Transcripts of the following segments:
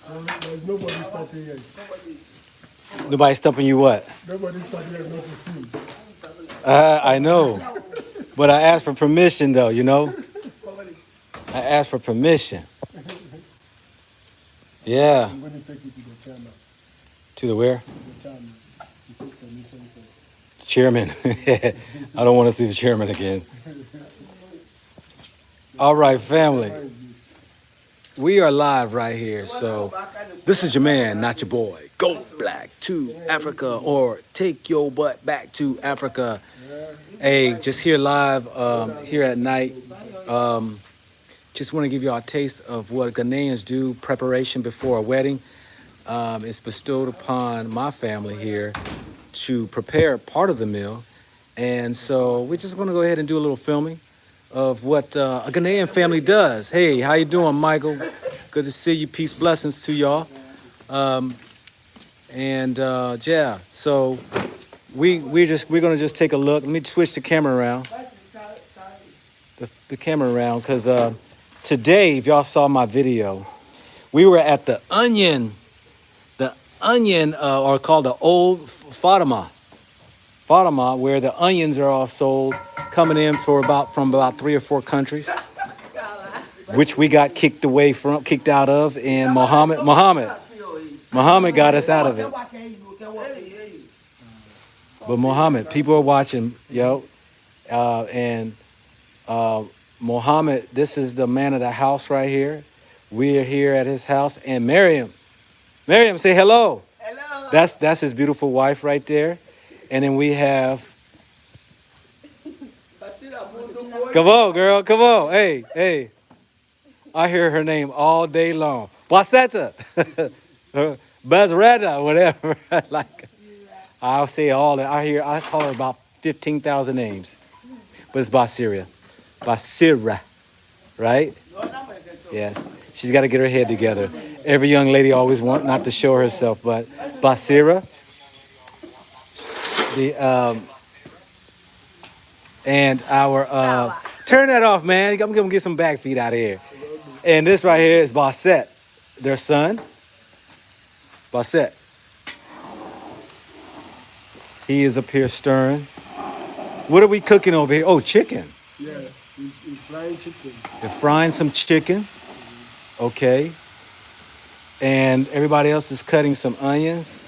So there's nobody stopping us. Nobody stopping you what? Nobody's stopping us not to film. I know. But I asked for permission though, you know? I asked for permission. Yeah. I'm going to take you to the chairman. To the where? The chairman. To seek permission first. Chairman. I don't want to see the chairman again. All right, family. We are live right here. So this is your man, not your boy. Go black to Africa or take your butt back to Africa. Hey, just here live here at night. Just want to give you all a taste of what Ghanaians do, preparation before a wedding. It's bestowed upon my family here to prepare part of the meal. And so we're just going to go ahead and do a little filming of what a Ghanaian family does. Hey, how you doing, Michael? Good to see you. Peace, blessings to y'all. Yeah, so we're gonna just take a look. Let me switch the camera around. The camera around, because today, if y'all saw my video, we were at the Onion, or called the Old Fatima, where the onions are all sold, coming in from about 3 or 4 countries, which we got kicked out of, and Muhammad got us out of it. But Muhammad, people are watching, and Muhammad, this is the man of the house right here. We are here at his house, and Miriam, say hello. Hello. That's his beautiful wife right there, and then we have. Come on, girl, come on, hey. I hear her name all day long. Placenta, Bazreda, whatever. Like, I'll say all that. I call her about 15,000 names, but it's Basira, right? Yes, she's got to get her head together. Every young lady always wants not to show herself, but Basira, and our turn that off, man. I'm gonna get some back feet out of here. And this right here is Basset, their son. Basset. He is up here stirring. What are we cooking over here? Oh, chicken. Yeah, we're frying chicken. They're frying some chicken. Okay. And everybody else is cutting some onions.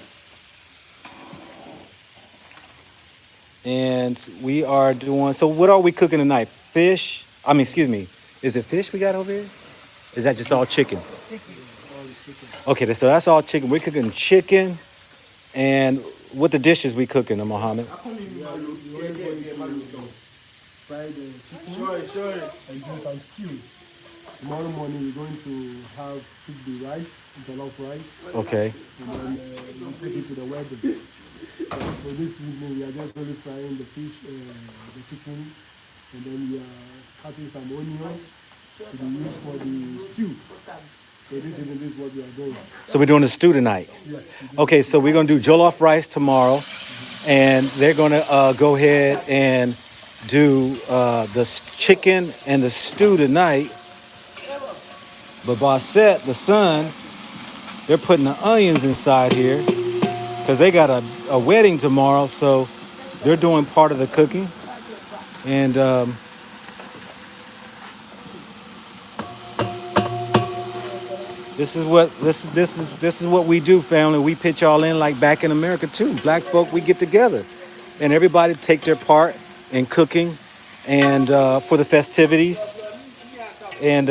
And we are doing, so what are we cooking tonight? Fish? Excuse me. Is it fish we got over here? Is that just all chicken? Okay, so that's all chicken. We're cooking chicken. And what the dishes we cooking, Mohammed? Fry the chicken and do some stew. Tomorrow morning we're going to cook the rice, jollof rice. Okay. And then we'll take it to the wedding. So this evening we are just only frying the fish, the chicken, and then we are cutting some onions to be used for the stew. So this is what we are doing. So we're doing a stew tonight? Yes. Okay, so we're going to do jollof rice tomorrow, and they're going to go ahead and do the chicken and the stew tonight. But Basset, the son, they're putting the onions inside here because they got a wedding tomorrow, so they're doing part of the cooking. And this is what we do, family. We pitch all in like back in America too. Black folk, we get together, and everybody take their part in cooking and for the festivities. And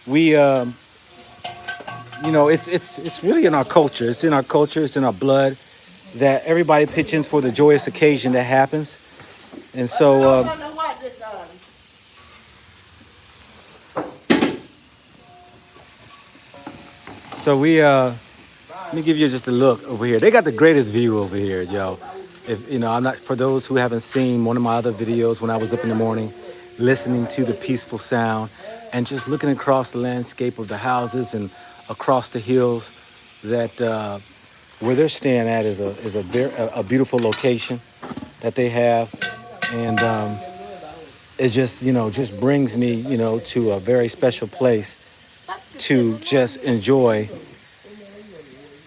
we, it's really in our culture. It's in our culture. It's in our blood that everybody pitches for the joyous occasion that happens. And so. So let me give you just a look over here. They got the greatest view over here, yo. For those who haven't seen one of my other videos when I was up in the morning, listening to the peaceful sound and just looking across the landscape of the houses and across the hills, that where they're staying at is a beautiful location that they have. And it just brings me, to a very special place to just enjoy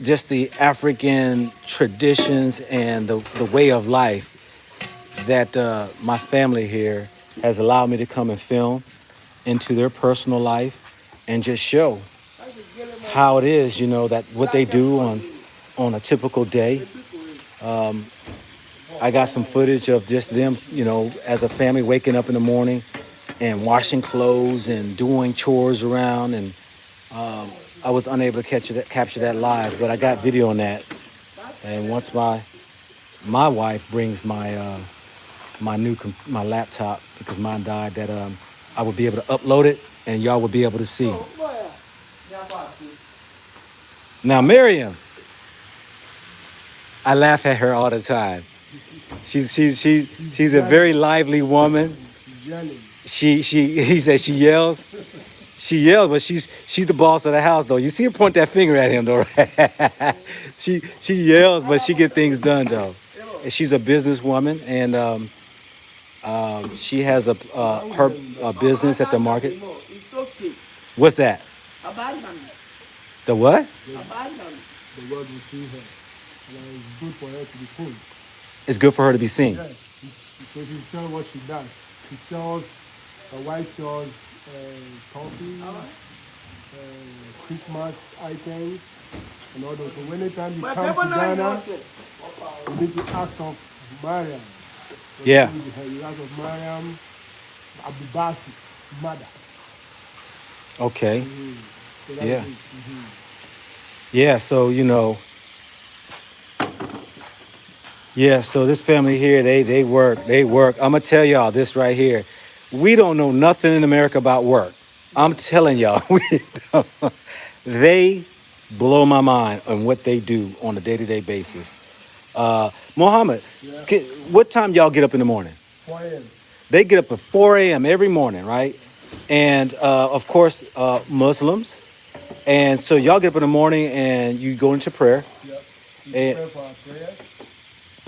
just the African traditions and the way of life that my family here has allowed me to come and film into their personal life and just show how it is, that what they do on a typical day. I got some footage of just them, as a family waking up in the morning and washing clothes and doing chores around. And I was unable to capture that live, but I got video on that. And once my wife brings my laptop, because mine died, that I would be able to upload it and y'all would be able to see. Now, Miriam, I laugh at her all the time. She's a very lively woman. He said she yells. She yells, but she's the boss of the house, though. You see her point that finger at him, though, right? She yells, but she get things done, though. And she's a businesswoman, and she has her business at the market. What's that? The what? The world will see her. And it's good for her to be seen. It's good for her to be seen. Yes. So if you tell what she does, she sells, her wife sells toffees, Christmas items, and all those. So anytime you come to Ghana, you need to ask of Mariam. So Yeah. You ask of Mariam Abdubasit's mother. Okay. So that's Yeah. it. Yeah, so yeah, so this family here, they work. I'm gonna tell y'all this right here. We don't know nothing in America about work. I'm telling y'all, we don't. They blow my mind on what they do on a day-to-day basis. Mohammed, what time y'all get up in the morning? 4 a.m. They get up at 4 a.m. every morning, right? And of course, Muslims. And so y'all get up in the morning and you go into prayer. Yep. We prepare for our prayers.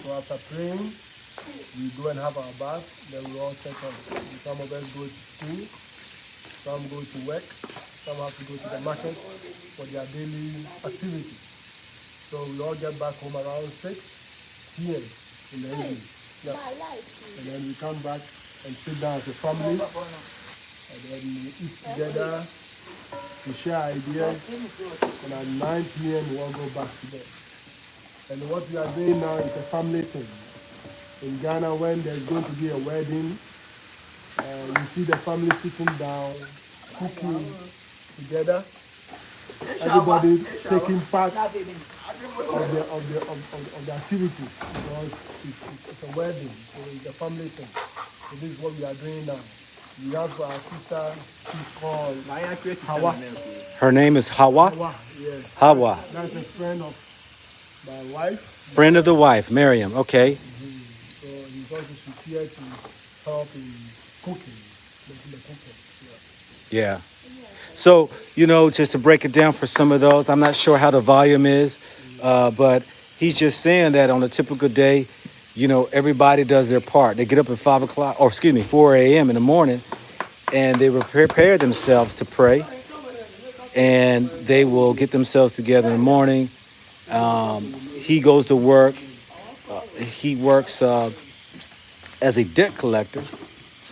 So after praying, we go and have our bath. Then we all set up. Some of us go to school. Some go to work. Some have to go to the market for their daily activities. So we all get back home around 6 p.m. in the evening. Yeah. And then we come back and sit down as a family. And then we eat together. We share ideas. And at 9 p.m. we all go back to bed. And what we are doing now is a family thing. In Ghana, when there's going to be a wedding, you see the family sitting down, cooking together. Everybody taking part of the activities, because it's a wedding, so it's a family thing. So this is what we are doing now. We have our sister, she's called Hawa. Her name is Hawa? Hawa, yeah. Hawa. That's a friend of my wife. Friend of the wife, Miriam. Okay. So she's here to help in cooking, making the cooking. Yeah. So, just to break it down for some of those, I'm not sure how the volume is, but he's just saying that on a typical day, everybody does their part. They get up at 4 a.m. in the morning, and they will prepare themselves to pray, and they will get themselves together in the morning. He goes to work. He works as a debt collector,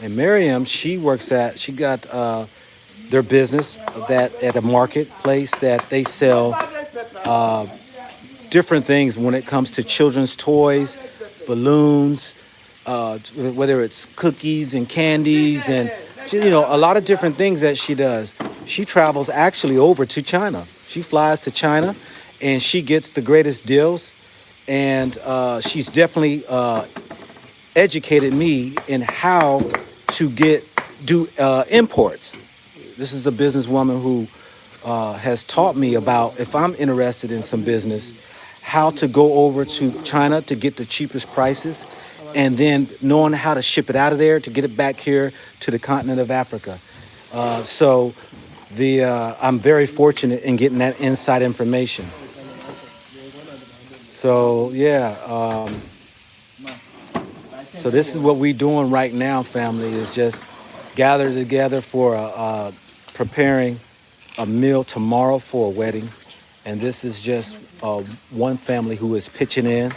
and Miriam, she got their business that at a marketplace that they sell different things when it comes to children's toys, balloons, whether it's cookies and candies, and a lot of different things that she does. She travels actually over to China. She flies to China, and she gets the greatest deals. And she's definitely educated me in how to do imports. This is a businesswoman who has taught me about, if I'm interested in some business, how to go over to China to get the cheapest prices, and then knowing how to ship it out of there to get it back here to the continent of Africa. So I'm very fortunate in getting that inside information. So yeah, so this is what we're doing right now, family, is just gather together for preparing a meal tomorrow for a wedding. And this is just one family who is pitching in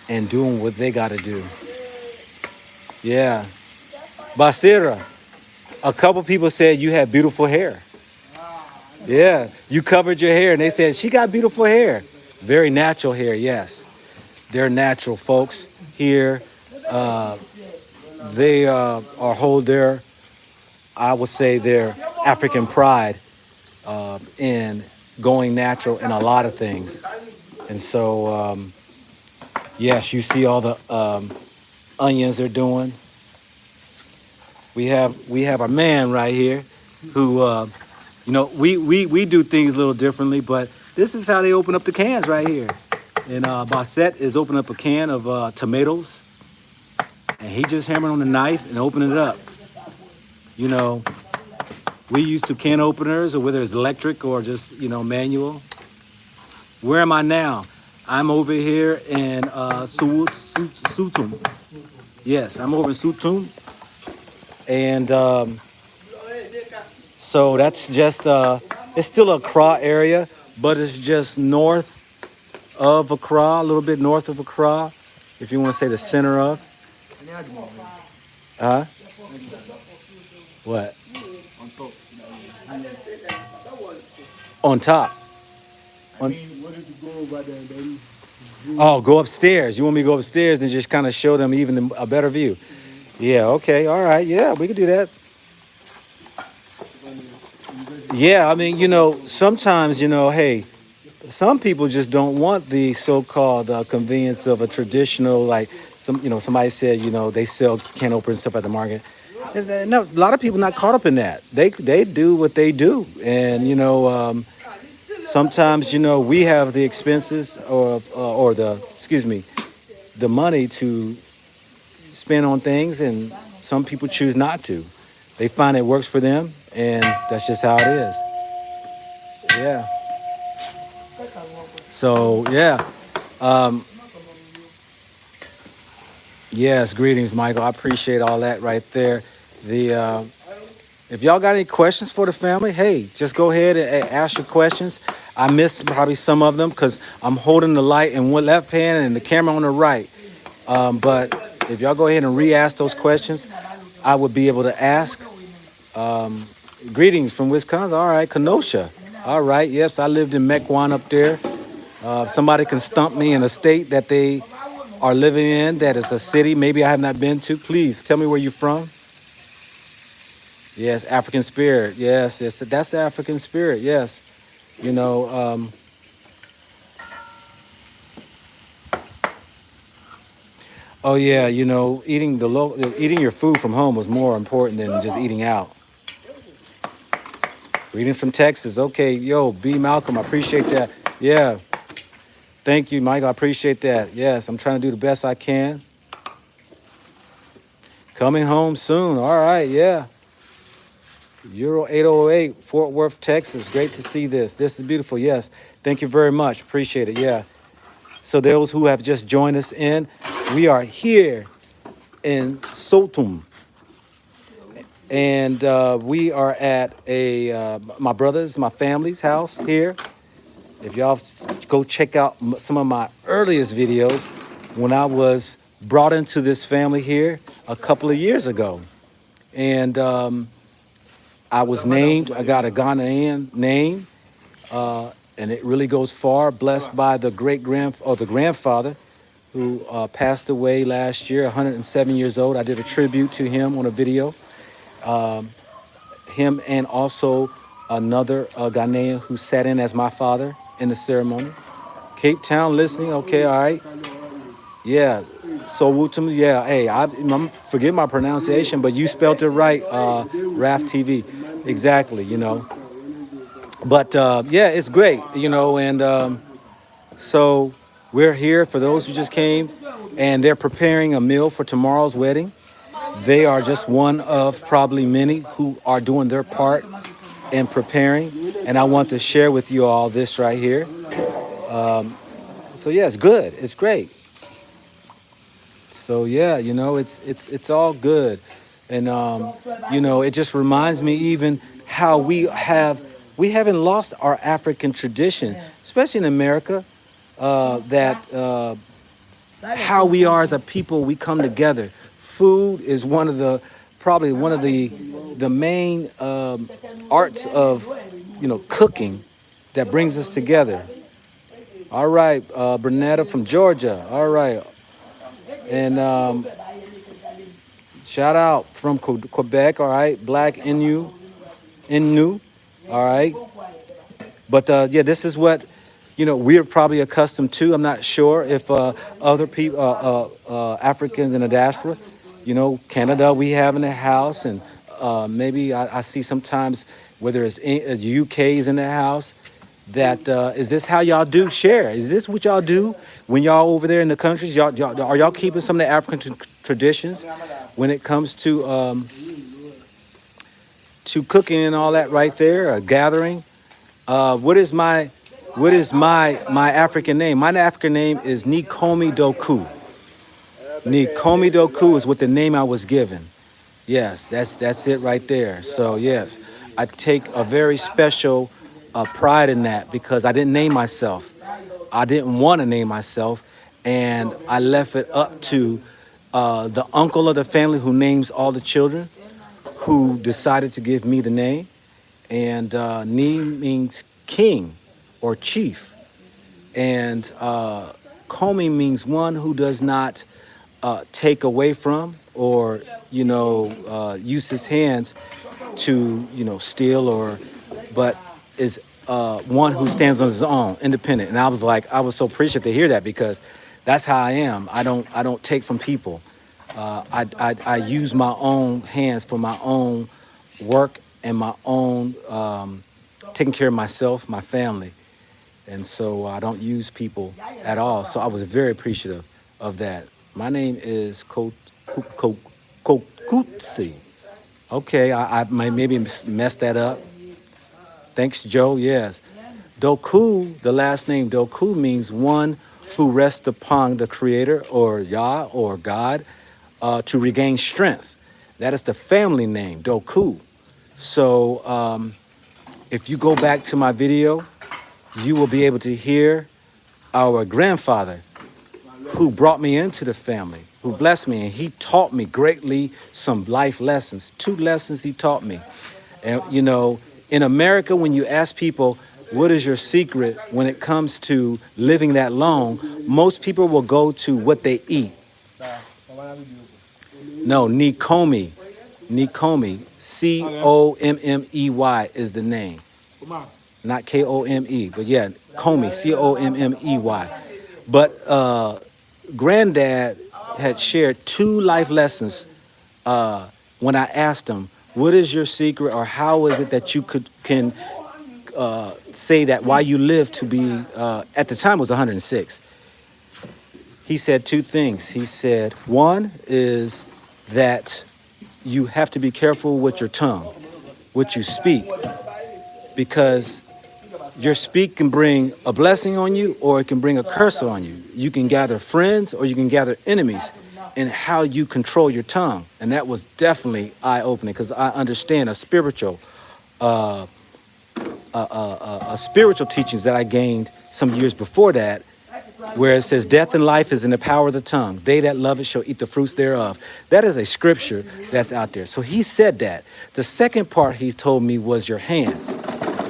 and doing what they got to do. Yeah. Basira, a couple people said you had beautiful hair. Yeah, you covered your hair and they said she got beautiful hair. Very natural hair, yes. They're natural folks here. They hold their, I would say, their African pride in going natural in a lot of things. And so, yes, you see all the onions they're doing. We have a man right here who, we do things a little differently, but this is how they open up the cans right here. And Basset is opening up a can of tomatoes, and he just hammered on the knife and opening it up. You know, we used to can openers, or whether it's electric or just, manual. Where am I now? I'm over here in Sutum. Yes, I'm over in Sutum. And so that's just, it's still a Accra area, but it's just north of Accra, a little bit north of Accra, if you want to say the center of. Huh? What? On top. I mean, what if you go over there and then Oh, go upstairs. You want me to go upstairs and just kind of show them even a better view? Yeah, okay, all right. Yeah, we can do that. Yeah, I mean, sometimes, hey, some people just don't want the so-called convenience of a traditional, like, somebody said, they sell can openers and stuff at the market. And, no, a lot of people not caught up in that. They do what they do. And, sometimes, we have the expenses or the money to spend on things, and some people choose not to. They find it works for them, and that's just how it is. Yeah. So, yeah. Yes, greetings, Michael. I appreciate all that right there. If y'all got any questions for the family, hey, just go ahead and ask your questions. I missed probably some of them because I'm holding the light in one left hand and the camera on the right. But if y'all go ahead and re-ask those questions, I would be able to ask. Greetings from Wisconsin. All right, Kenosha. All right, yes, I lived in Mequon up there. Somebody can stump me in a state that they are living in, that is a city maybe I have not been to. Please tell me where you're from. Yes, African spirit. Yes, that's the African spirit. Yes, Oh yeah, eating your food from home was more important than just eating out. Greetings from Texas. Okay, yo, B. Malcolm, I appreciate that. Yeah, thank you, Mike. I appreciate that. Yes, I'm trying to do the best I can. Coming home soon. All right, yeah. Euro 808, Fort Worth, Texas. Great to see this. This is beautiful. Yes. Thank you very much. Appreciate it. Yeah. So those who have just joined us in, we are here in Sotum. And we are at my brother's, my family's house here. If y'all go check out some of my earliest videos when I was brought into this family here a couple of years ago. And I was named, I got a Ghanaian name, and it really goes far, blessed by the the grandfather who passed away last year, 107 years old. I did a tribute to him on a video. Him and also another Ghanaian who sat in as my father in the ceremony. Cape Town listening, okay, all right. Yeah, so Wutum, yeah, hey, I'm forget my pronunciation, but you spelled it right, RAF TV. Exactly, But yeah, it's great, and so we're here for those who just came, and they're preparing a meal for tomorrow's wedding. They are just one of probably many who are doing their part in preparing, and I want to share with you all this right here. So yeah, it's good, it's great. So yeah, it's all good, and it just reminds me even how we have we haven't lost our African tradition, especially in America, that how we are as a people, we come together. Food is probably one of the main arts of, cooking that brings us together. All right, Bernetta from Georgia. All right, and shout out from Quebec. All right, Black Innu. All right, but yeah, this is what we're probably accustomed to. I'm not sure if other people, Africans in the diaspora, Canada, we have in the house, and maybe I see sometimes whether it's UK's in the house. That is this how y'all do share? Is this what y'all do when y'all over there in the countries? Are y'all keeping some of the African traditions when it comes to cooking and all that right there, a gathering? What is my African name? My African name is Nikomi Doku. Nikomi Doku is what the name I was given. Yes, that's it right there. So yes, I take a very special pride in that because I didn't name myself. I didn't want to name myself, and I left it up to the uncle of the family who names all the children, who decided to give me the name. And Ni means king or chief, and Komi means one who does not take away from or use his hands to steal but is one who stands on his own, independent. And I was so appreciative to hear that because that's how I am. I don't take from people. I use my own hands for my own work and my own taking care of myself, my family. And so I don't use people at all. So I was very appreciative of that. My name is Kokutsi. Okay, I might maybe messed that up. Thanks, Joe. Yes. Doku, the last name Doku means one who rests upon the Creator or Yah or God to regain strength. That is the family name, Doku. So if you go back to my video, you will be able to hear our grandfather who brought me into the family, who blessed me, and he taught me greatly some life lessons. 2 lessons he taught me. And in America, when you ask people, what is your secret when it comes to living that long, most people will go to what they eat. No, Nikomi. Nikomi. Commey is the name. Not Kome, but yeah, Comey, Commey. But Granddad had shared 2 life lessons when I asked him, what is your secret, or how is it that you can say that while you live to be, at the time it was 106. He said 2 things. He said, one is that you have to be careful with your tongue, what you speak, because your speak can bring a blessing on you or it can bring a curse on you. You can gather friends or you can gather enemies in how you control your tongue. And that was definitely eye-opening because I understand a spiritual teachings that I gained some years before that, where it says death and life is in the power of the tongue. They that love it shall eat the fruits thereof. That is a scripture that's out there. So he said that. The second part he told me was your hands,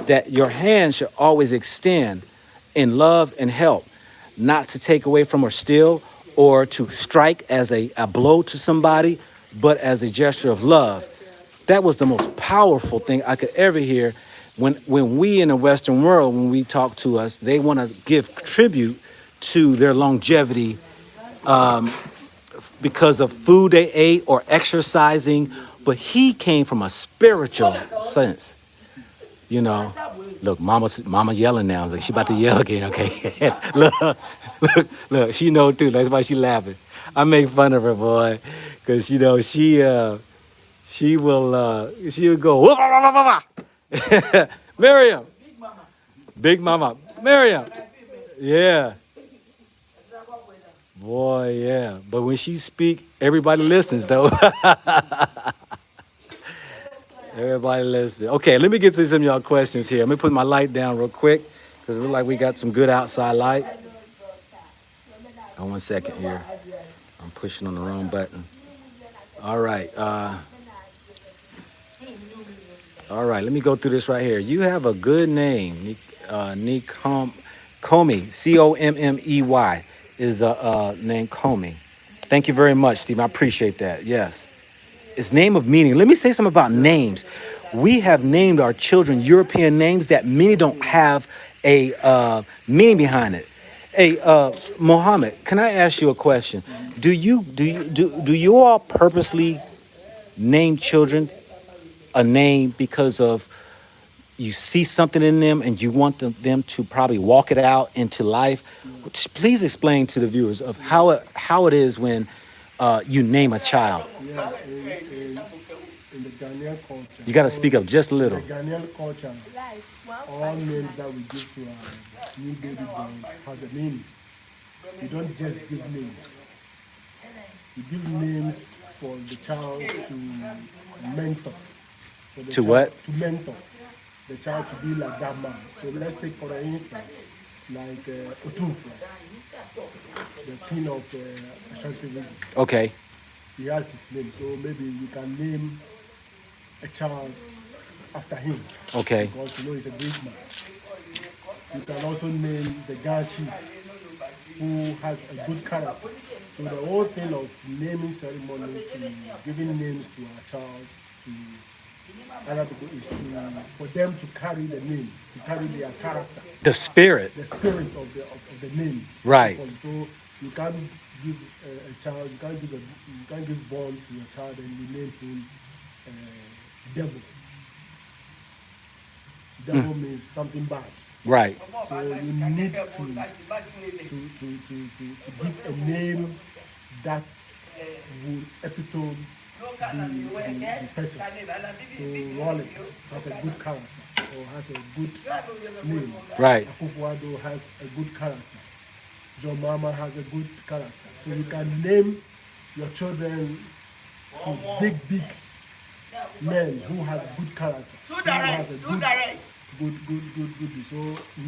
that your hands should always extend in love and help, not to take away from or steal or to strike as a blow to somebody, but as a gesture of love. That was the most powerful thing I could ever hear. When we in the Western world, when we talk to us, they want to give tribute to their longevity because of food they ate or exercising. But he came from a spiritual sense. Look, mama yelling now. Like she about to yell again, okay? look, she know too. That's why she laughing. I make fun of her, boy, because she'll go, wah, wah, wah, wah, wah. Miriam, Big Mama, Miriam, yeah, boy, yeah. But when she speak, everybody listens though. Everybody listen. Okay, let me get to some of y'all questions here. Let me put my light down real quick because it looks like we got some good outside light. One second here. I'm pushing on the wrong button. All right. All right, let me go through this right here. You have a good name. Comey, Commey is the name Comey. Thank you very much, Steve. I appreciate that. Yes. It's name of meaning. Let me say something about names. We have named our children European names that many don't have a meaning behind it. Hey, Mohammed, can I ask you a question? Do you all purposely name children a name because of you see something in them and you want them to probably walk it out into life? Please explain to the viewers of how it is when you name a child. Yeah, in the Ghanaian culture. You got to speak up just a In little. the Ghanaian culture, all names that we give to our new baby born has a meaning. You don't just give names. You give names for the child to mentor. For the To child what? To mentor the child to be like that man. So let's take for instance, like Otunfo, the king of Ashanti region. Okay. He has his name, so maybe you can name a child after him. Okay. Because he's a great man. You can also name the Ga chief who has a good character. So the whole thing of naming ceremony to giving names to our child to other people is for them to carry the name, to carry their character. The spirit. The spirit of the name. Right. So you can't give a child, you can't give born to a child and you name him devil. Devil means something bad. Right. So you need to give a name that will epitome the person. So Rollins has a good character or has a good name. Right. Akufo-Addo has a good character. John Mahama has a good character. So you can name your children to big men who has good character. Who has a good. So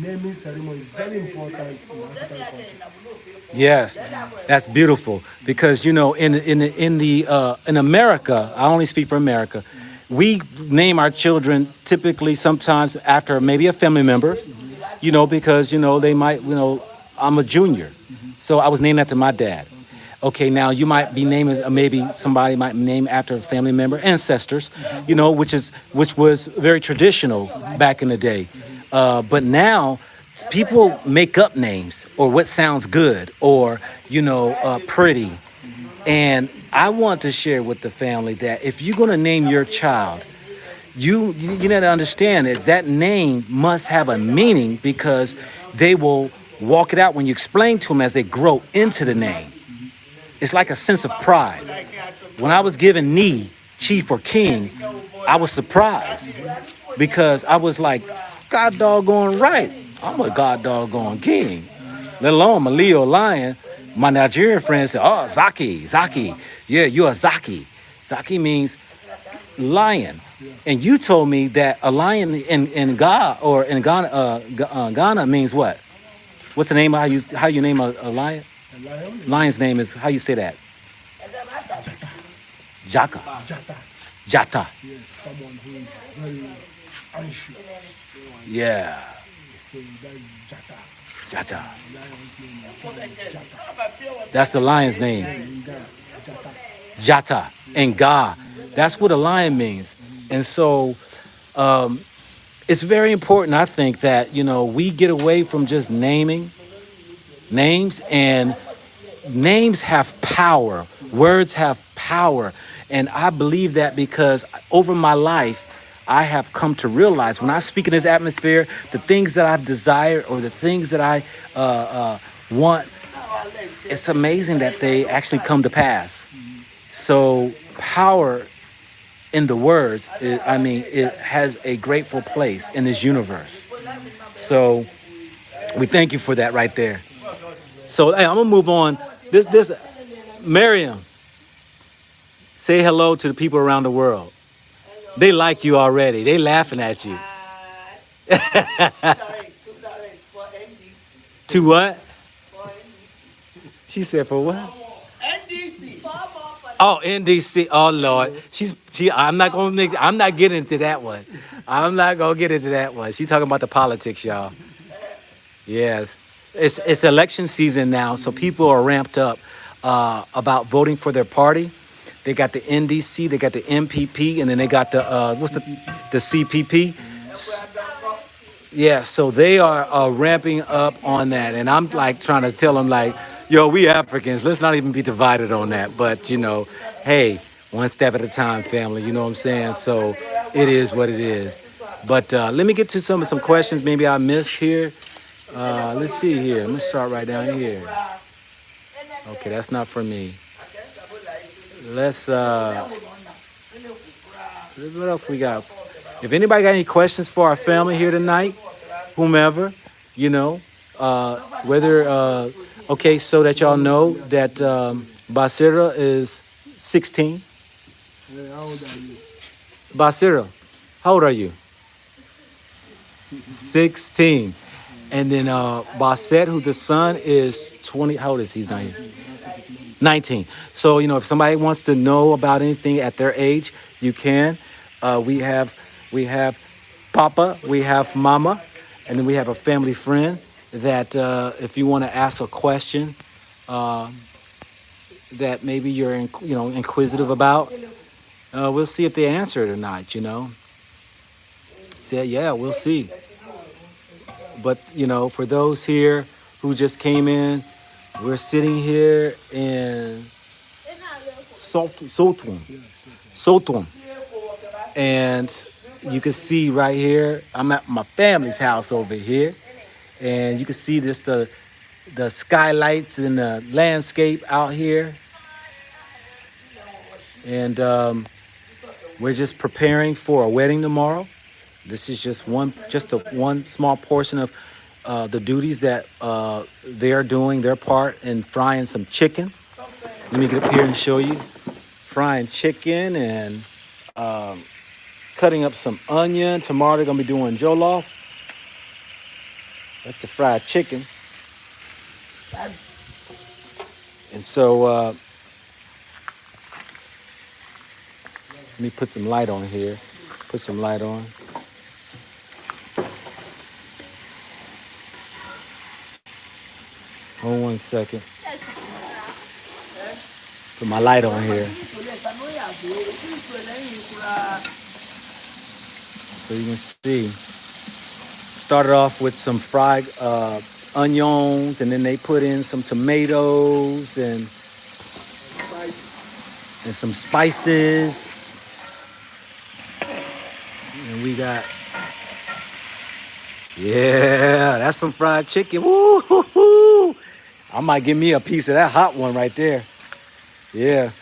naming ceremony is very important in African culture. Yes, that's beautiful because in America, I only speak for America. We name our children typically sometimes after maybe a family member, because they might, I'm a junior, so I was named after my dad. Okay, now you might be naming maybe somebody might name after a family member, ancestors, which was very traditional back in the day. But now people make up names or what sounds good or pretty. And I want to share with the family that if you're going to name your child, you need to understand that name must have a meaning because they will walk it out when you explain to them as they grow into the name. It's like a sense of pride. When I was given Nee, chief or king, I was surprised because I was like, God doggone right. I'm a God doggone king. Let alone a Leo lion. My Nigerian friends said, oh, Zaki. Yeah, you're a Zaki. Zaki means lion. And you told me that a lion in Ghana or in Ghana means what? What's the name of how you name a lion? Lion's name is, how you say that? Jaka. Jata. Yes, someone who is very anxious. Yeah. So that is Jata. Jata. Lion's name is Jata. That's the lion's name. Jata. Jata and Ga. That's what a lion means. And so it's very important, I think, that, we get away from just naming names, and names have power. Words have power. And I believe that because over my life, I have come to realize when I speak in this atmosphere, the things that I've desired or the things that I want, it's amazing that they actually come to pass. So power in the words, it has a grateful place in this universe. So we thank you for that right there. So hey, I'm gonna move on. This Miriam, say hello to the people around the world. They like you already. They laughing at you. To what? She said for what? Oh, NDC. Oh Lord. I'm not gonna make. I'm not getting into that one. I'm not gonna get into that one. She's talking about the politics, y'all. Yes. It's election season now, so people are ramped up about voting for their party. They got the NDC, they got the MPP, and then they got the the CPP. Yeah, so they are ramping up on that, and I'm like trying to tell them like, yo, we Africans, let's not even be divided on that. But you know, hey, one step at a time, family. You know what I'm saying? So it is what it is. But let me get to some questions maybe I missed here. Let's see here. I'm gonna start right down here. Okay, that's not for me. Let's what else we got? If anybody got any questions for our family here tonight, whomever, you know, whether okay, so that y'all know that Basira is 16. How old are you? Basira, how old are you? 16. And then Basset, who's the son, is 20. How old is he? He's 19. So, you know, if somebody wants to know about anything at their age, you can. We have Papa, we have Mama, and then we have a family friend that if you want to ask a question that maybe you're inquisitive about, we'll see if they answer it or not, you know. Say, yeah, we'll see. But, you know, for those here who just came in, we're sitting here in Sotum. And you can see right here, I'm at my family's house over here. And you can see this, the skylights and the landscape out here. And we're just preparing for a wedding tomorrow. This is just one small portion of the duties that they're doing, their part in frying some chicken. Let me get up here and show you. Frying chicken and cutting up some onion. Tomorrow they're going to be doing jollof. That's the fried chicken. And so let me put some light on here. Put some light on. Hold 1 second. Put my light on here. So you can see. Started off with some fried onions, and then they put in some tomatoes and some spices. And we got, yeah, that's some fried chicken. Woo-hoo-hoo. I might give me a piece of that hot one right there. Yeah.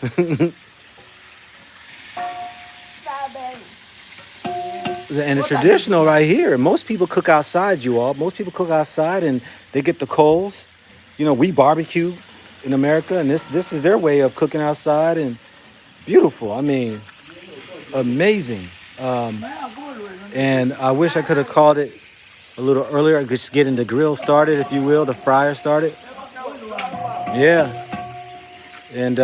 And the traditional right here, most people cook outside, you all. Most people cook outside and they get the coals. You know, we barbecue in America, and this is their way of cooking outside, and beautiful. I mean, amazing. And I wish I could have called it a little earlier, just getting the grill started, if you will, the fryer started. Yeah. And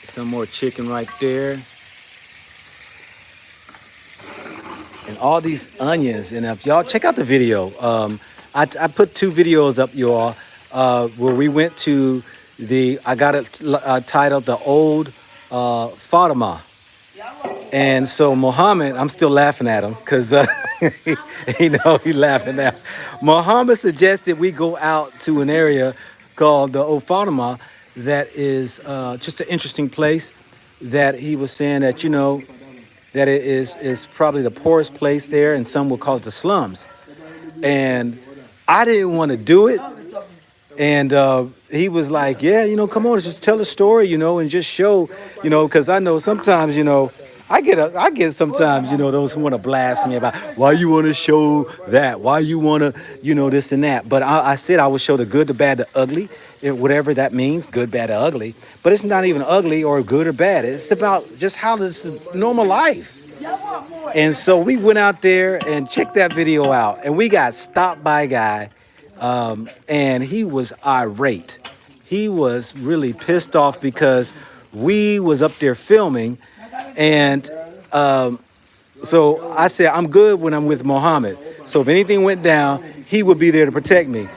some more chicken right there. And all these onions. And if y'all check out the video, I put 2 videos up, you all, where we went to I got it titled The Old Fatima. And so Muhammad, I'm still laughing at him because he's laughing now. Muhammad suggested we go out to an area called the Old Fatima that is just an interesting place, that he was saying that, you know, that it is probably the poorest place there, and some will call it the slums. And I didn't want to do it. And he was like, yeah, you know, come on, just tell a story, you know, and just show, you know, because I know sometimes, you know, I get sometimes, you know, those who want to blast me about why you want to show that, why you want to, you know, this and that. But I said I would show the good, the bad, the ugly. whatever that means, good, bad, or ugly. But it's not even ugly or good or bad. It's about just how this is normal life. And so we went out there and checked that video out, and we got stopped by a guy, and he was irate. He was really pissed off because we was up there filming, and so I said, I'm good when I'm with Mohammed. So if anything went down, he would be there to protect me.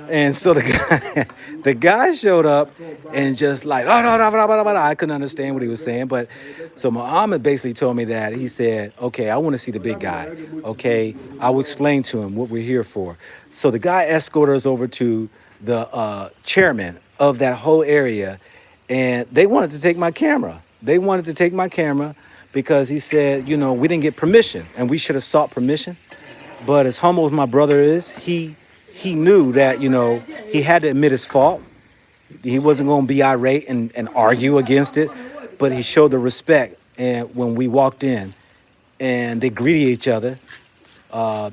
And so the guy showed up and just like, oh, no, no, no, no, no. I couldn't understand what he was saying. But so Muhammad basically told me that. He said, okay, I want to see the big guy. Okay, I will explain to him what we're here for. So the guy escorted us over to the chairman of that whole area. And they wanted to take my camera. They wanted to take my camera because he said, you know, we didn't get permission and we should have sought permission. But as humble as my brother is, he knew that, you know, he had to admit his fault. He wasn't going to be irate and argue against it, but he showed the respect. And when we walked in and they greeted each other,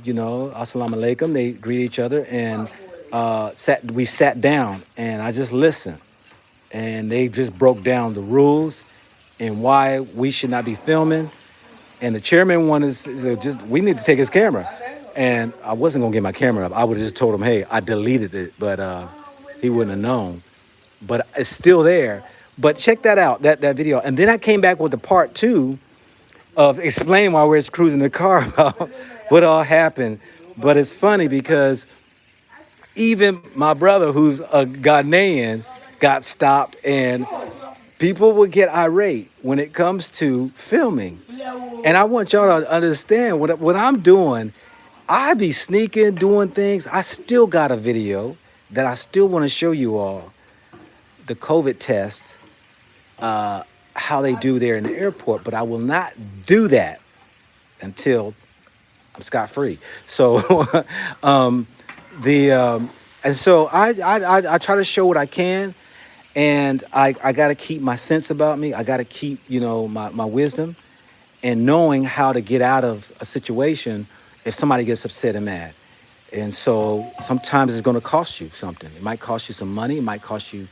you know, assalamu alaikum, they greeted each other and we sat down and I just listened. And they just broke down the rules and why we should not be filming. And the chairman wanted to we need to take his camera. And I wasn't going to get my camera up. I would have just told him, hey, I deleted it, but he wouldn't have known. But it's still there. But check that out, that video. And then I came back with the part 2 of explaining while we were cruising the car about what all happened. But it's funny because even my brother, who's a Ghanaian, got stopped, and people would get irate when it comes to filming. And I want y'all to understand what I'm doing. I be sneaking, doing things. I still got a video that I still want to show you all. The COVID test, how they do there in the airport. But I will not do that until I'm scot-free. So, and so I try to show what I can. And I got to keep my sense about me. I got to keep, you know, my wisdom and knowing how to get out of a situation if somebody gets upset and mad. And so sometimes it's going to cost you something. It might cost you some money. It might cost you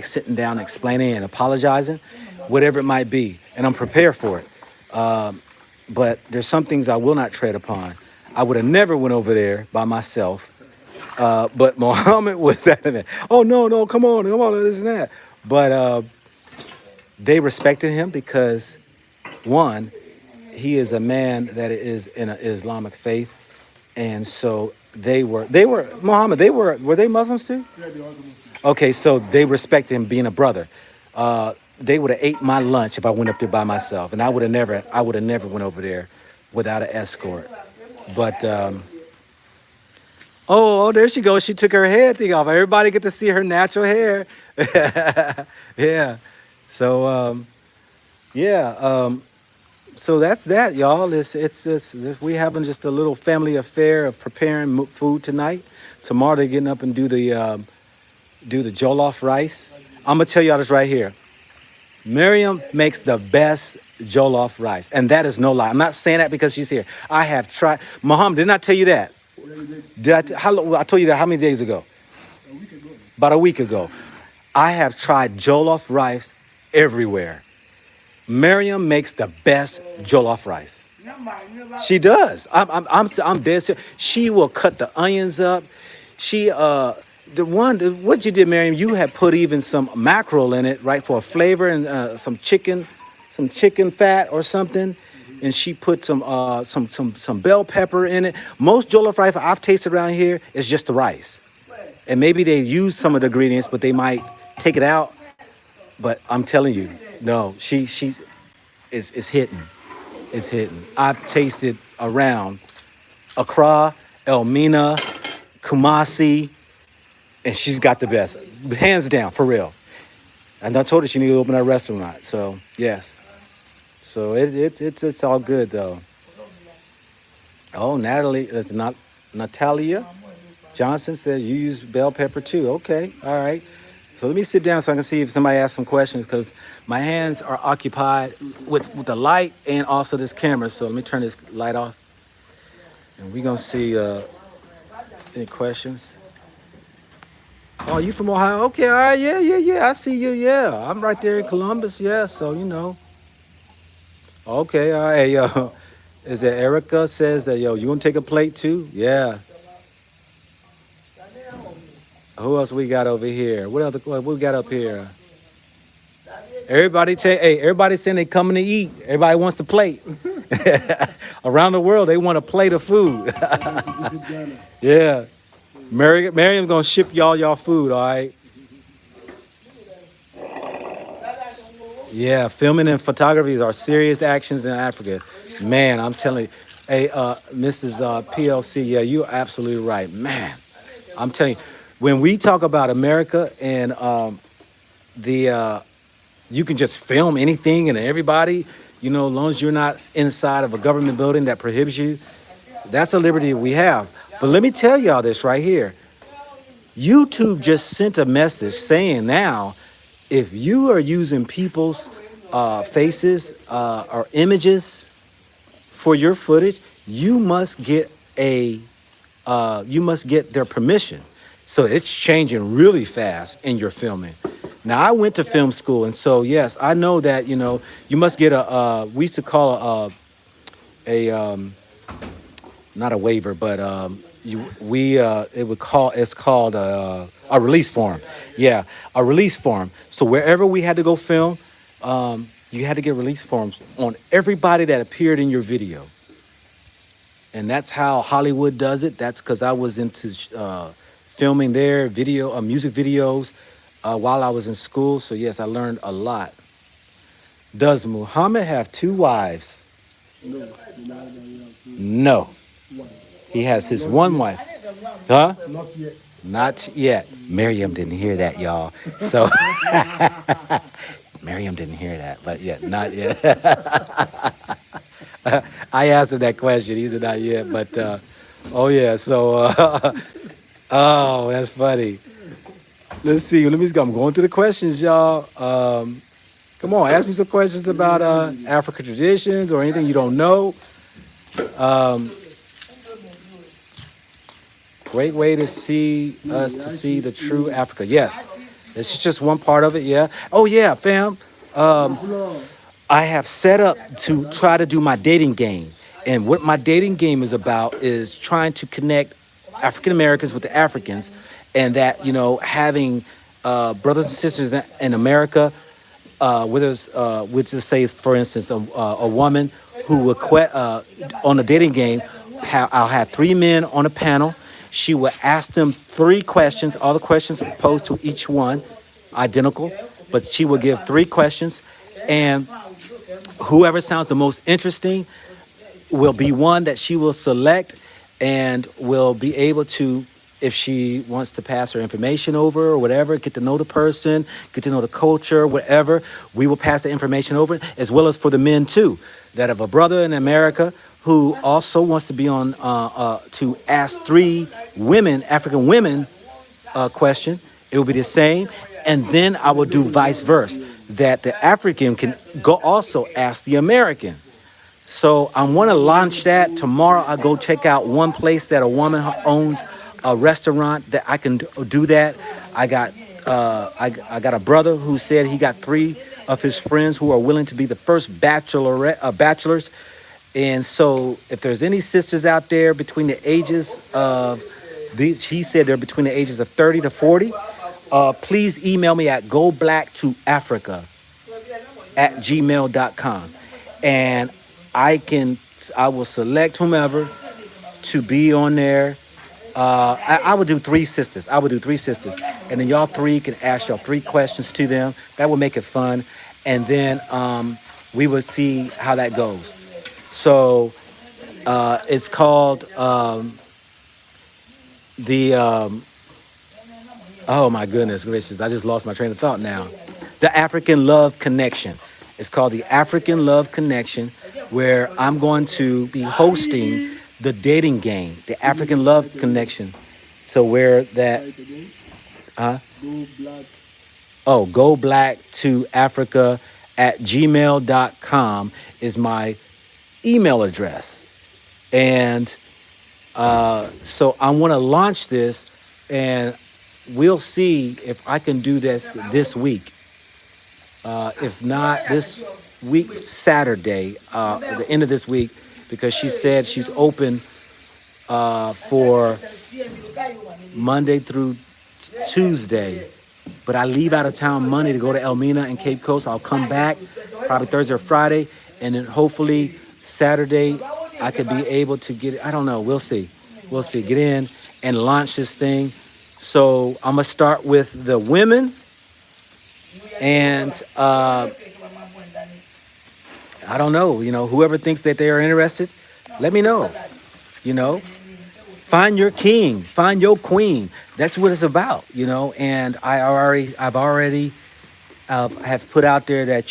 sitting down, explaining and apologizing, whatever it might be. And I'm prepared for it. But there's some things I will not tread upon. I would have never went over there by myself. But Muhammad was adamant. Oh, no, come on, this and that. But they respected him because, one, he is a man that is in an Islamic faith. And so were they Muslims too? Yeah, they also Muslim. Okay, so they respected him being a brother. They would have ate my lunch if I went up there by myself. And I would have never went over there without an escort. But, oh, there she goes. She took her hair thing off. Everybody get to see her natural hair. Yeah. So, so that's that, y'all. It's we having just a little family affair of preparing food tonight. Tomorrow they're getting up and do the jollof rice. I'm gonna tell y'all this right here. Miriam makes the best jollof rice, and that is no lie. I'm not saying that because she's here. I have tried. Muhammad, didn't I tell you that? Did I told you that how many days ago? A week ago. About a week ago. I have tried jollof rice everywhere. Miriam makes the best jollof rice. She does. I'm dead serious. She will cut the onions up. She what you did, Miriam? You had put even some mackerel in it, right, for a flavor, and some chicken fat or something. And she put some bell pepper in it. Most jollof rice I've tasted around here is just the rice, and maybe they use some of the ingredients, but they might take it out. But I'm telling you, no, it's hitting. It's hitting. I've tasted around Accra, Elmina, Kumasi, and she's got the best, hands down, for real. And I told her she needed to open a restaurant. So yes, so it's all good though. Oh, Natalia Johnson says you use bell pepper too. Okay, all right. So let me sit down so I can see if somebody asks some questions, because my hands are occupied with the light and also this camera. So let me turn this light off, and we're gonna see any questions. Oh, you from Ohio? Okay, all right, yeah. I see you. Yeah, I'm right there in Columbus. Yeah, so you know. Okay, all right. Hey, yo, is it Erica says that yo, you gonna take a plate too? Yeah. Who else we got over here? What we got up here? Everybody saying they coming to eat. Everybody wants to plate. Around the world, they want a plate of food. To visit Ghana. Yeah. Miriam's gonna ship y'all food, all right? Yeah, filming and photography are serious actions in Africa. Man, I'm telling you. Hey, Mrs. PLC, yeah, you're absolutely right. Man, I'm telling you, when we talk about America and the you can just film anything and everybody, you know, as long as you're not inside of a government building that prohibits you, that's a liberty we have. But let me tell y'all this right here. YouTube just sent a message saying now, if you are using people's faces or images for your footage, you must get their permission. So it's changing really fast in your filming. Now I went to film school, and so yes, I know that you know you must get we used to call a not a waiver, but it's called a release form. Yeah, a release form. So wherever we had to go film, you had to get release forms on everybody that appeared in your video. And that's how Hollywood does it. That's because I was into filming their music videos while I was in school. So yes, I learned a lot. Does Muhammad have two wives? No, Denial that you have to. No, Why? he has his Not one yet. wife. Huh? Not yet. Not yet. Miriam didn't hear that, y'all. So Miriam didn't hear that, but yeah, not yet. I asked him that question. He said not yet, but oh yeah. So oh, that's funny. Let's see. Let me. I'm going through the questions, y'all. Come on, ask me some questions about African traditions or anything you don't know. Um, Great way to see us to see the true Africa. Yes, it's just one part of it. Yeah. Oh yeah, fam. Floor. I have set up to try to do my dating game. And what my dating game is about is trying to connect African Americans with the Africans, and that, you know, having brothers and sisters in America, whether it's, which is say, for instance, a woman who will on the dating game, I'll have three men on a panel. She will ask them three questions. All the questions are posed to each one, identical, but she will give three questions, and whoever sounds the most interesting will be one that she will select and will be able to, if she wants to pass her information over or whatever, get to know the person, get to know the culture, whatever, we will pass the information over, as well as for the men too, that have a brother in America who also wants to be on to ask three women, African women, question. It will be the same. And then I will do vice versa, that the African can go also ask the American. So I want to launch that tomorrow. I go check out one place that a woman owns a restaurant that I can do that. I got I got a brother who said he got three of his friends who are willing to be the first bachelors. And so if there's any sisters out there between the ages of these, he said they're between the ages of 30 to 40. Please email me at goblack2africa@gmail.com, and I will select whomever to be on there. I would do three sisters. And then y'all three can ask y'all three questions to them. That will make it fun, and then we will see how that goes. So it's called oh my goodness gracious, I just lost my train of thought now. The African Love Connection. It's called the African Love Connection, where I'm going to be hosting the dating game, the African Love Connection. So where that, Right again. huh? Go black. Oh, go black to Africa at gmail.com is my email address. And so I want to launch this, and we'll see if I can do this week. If not this week, Saturday, at the end of this week, because she said she's open for Monday through Tuesday. But I leave out of town Monday to go to Elmina and Cape Coast. I'll come back probably Thursday or Friday, and then hopefully Saturday I could be able to get. I don't know. We'll see. We'll see. Get in and launch this thing. So I'm gonna start with the women, and I don't know. Whoever thinks that they are interested, let me know. Find your king, find your queen. That's what it's about. And I've already have put out there that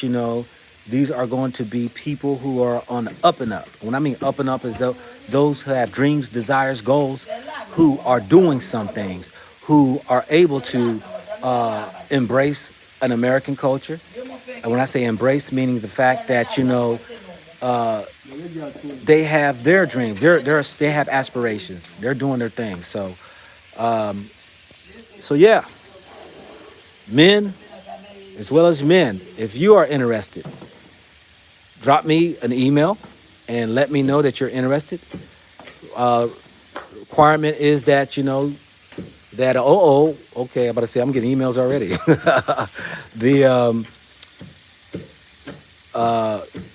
these are going to be people who are on the up and up. When I mean up and up, is those who have dreams, desires, goals, who are doing some things, who are able to embrace an American culture. And when I say embrace, meaning the fact that they have their dreams, they have aspirations, they're doing their thing. So yeah, men as well as men, if you are interested, drop me an email and let me know that you're interested. Requirement is that that okay, I'm about to say I'm getting emails already.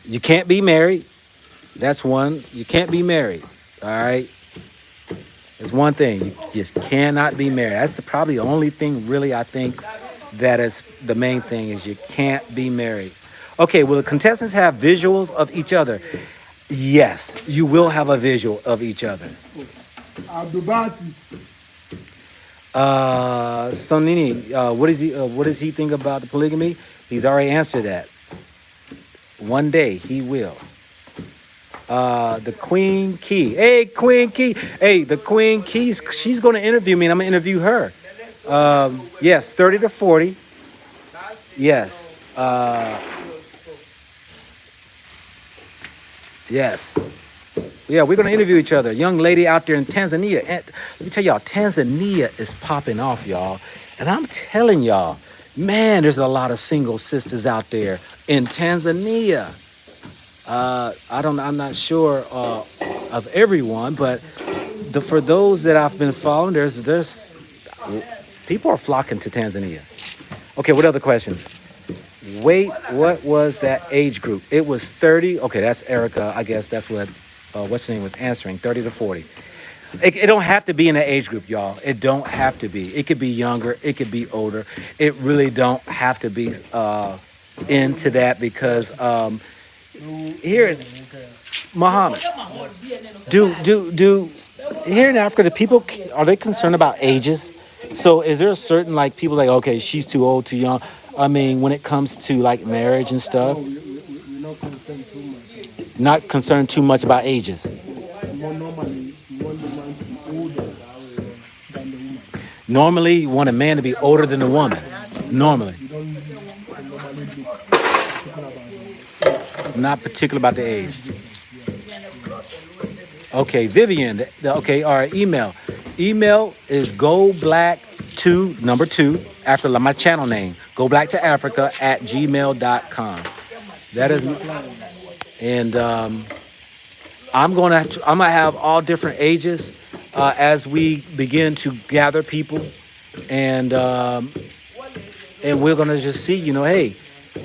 You can't be married. That's one. You can't be married. All right. There's one thing. You just cannot be married. That's probably the only thing really I think that is the main thing is you can't be married. Okay, will the contestants have visuals of each other? Yes, you will have a visual of each other. Sonini, what does he think about the polygamy? He's already answered that. One day he will. The Queen Key. Hey, Queen Key. Hey, the Queen Key, she's going to interview me, and I'm going to interview her. Yes, 30 to 40. Yes. Yes. Yeah, we're going to interview each other. Young lady out there in Tanzania. And let me tell y'all, Tanzania is popping off, y'all. And I'm telling y'all, man, there's a lot of single sisters out there in Tanzania. I'm not sure of everyone, but for those that I've been following, there's people are flocking to Tanzania. Okay, what other questions? Wait, what was that age group? It was 30. Okay, that's Erica. I guess that's what what's her name was answering. 30 to 40. It don't have to be in that age group, y'all. It don't have to be. It could be younger. It could be older. It really don't have to be into that because here, Muhammad, do here in Africa, the people, are they concerned about ages? So is there a certain people like, okay, she's too old, too young? I mean, when it comes to marriage and stuff, we're not concerned too much. Not concerned too much about ages. More normally, you want the man to be older than the woman. Normally, you want a man to be older than the woman. Normally. You don't normally be particular about the age. Not particular about the age. Okay, Vivian. Okay, all right, email. Email is goblack2, number 2, after my channel name, goblacktoafrica@gmail.com. That is, and I'm gonna have all different ages as we begin to gather people, and we're gonna just see, hey,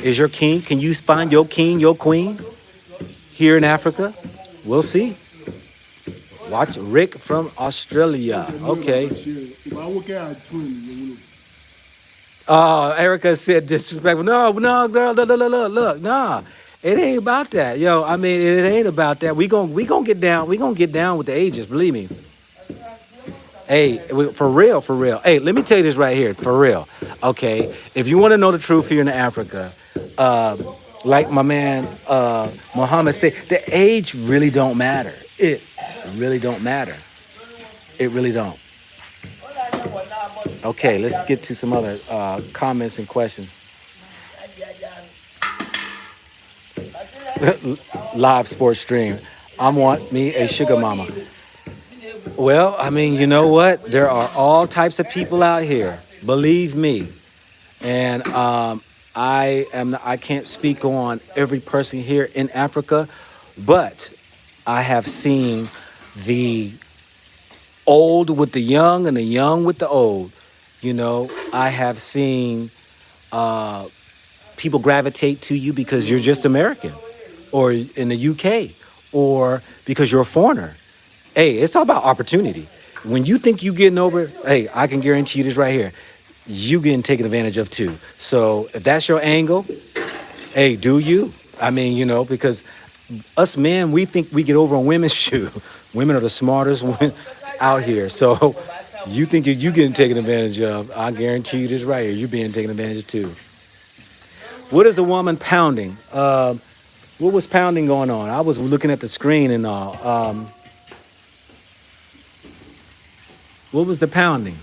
is your king? Can you find your king, your queen here in Africa? We'll see. Watch Rick from Australia. Okay. Erica said disrespectful. No, girl, look, nah. It ain't about that. Yo, I mean, it ain't about that. We gon' get down. We gonna get down with the ages, believe me. Hey, for real. Hey, let me tell you this right here, for real. Okay, if you want to know the truth here in Africa, like my man Muhammad said, the age really don't matter. It really don't matter. It really don't. Okay, let's get to some other comments and questions. Live sports stream. I want me a sugar mama. Well, I mean, you know what? There are all types of people out here. Believe me. And I can't speak on every person here in Africa, but I have seen the old with the young and the young with the old. You know, I have seen uh, people gravitate to you because you're just American, or in the UK, or because you're a foreigner. Hey, it's all about opportunity. When you think you getting over, hey, I can guarantee you this right here. You getting taken advantage of too. So if that's your angle, hey, do you? I mean, you know, because us men, we think we get over on women's shoe. Women are the smartest one out here. So you think you getting taken advantage of, I guarantee you this right here, you being taken advantage of too. What is the woman pounding? What was pounding going on? I was looking at the screen and all. What was the pounding?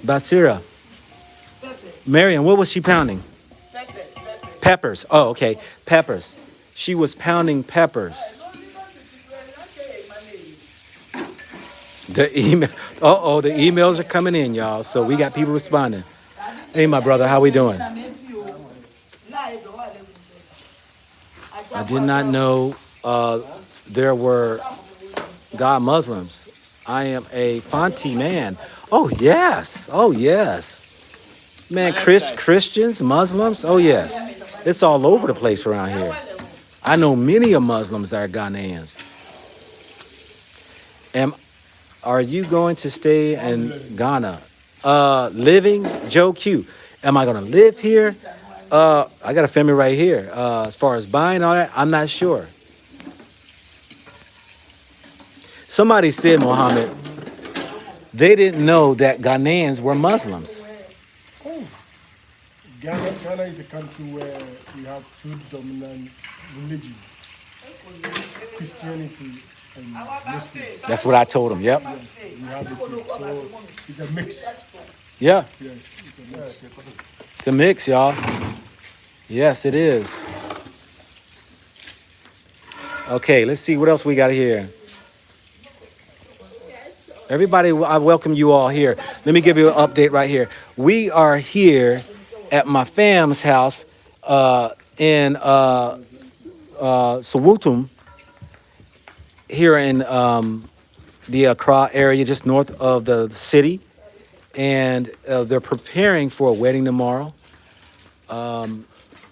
Basira. Mariam, what was she pounding? Peppers. Oh, okay. Peppers. She was pounding peppers. The email. Uh-oh, the emails are coming in, y'all. So we got people responding. Hey, my brother, how we doing? I did not know there were God Muslims. I am a Fanti man. Oh, yes. Oh, yes. Man, Christians, Muslims. Oh, yes. It's all over the place around here. I know many of Muslims that are Ghanaians. Are you going to stay in Ghana? Living, Joe Q. Am I going to live here? I got a family right here. As far as buying all that, I'm not sure. Somebody said, Mohammed, they didn't know that Ghanaians were Muslims. Ghana is a country where we have two dominant religions, Christianity and Muslim. That's what I told them. Yep. Yes, we have it here. So it's a mix. Yeah. Yes, it's a mix. It's a mix, y'all. Yes, it is. Okay, let's see what else we got here. Everybody, I welcome you all here. Let me give you an update right here. We are here at my fam's house in Soweto, here in the Accra area, just north of the city. And they're preparing for a wedding tomorrow.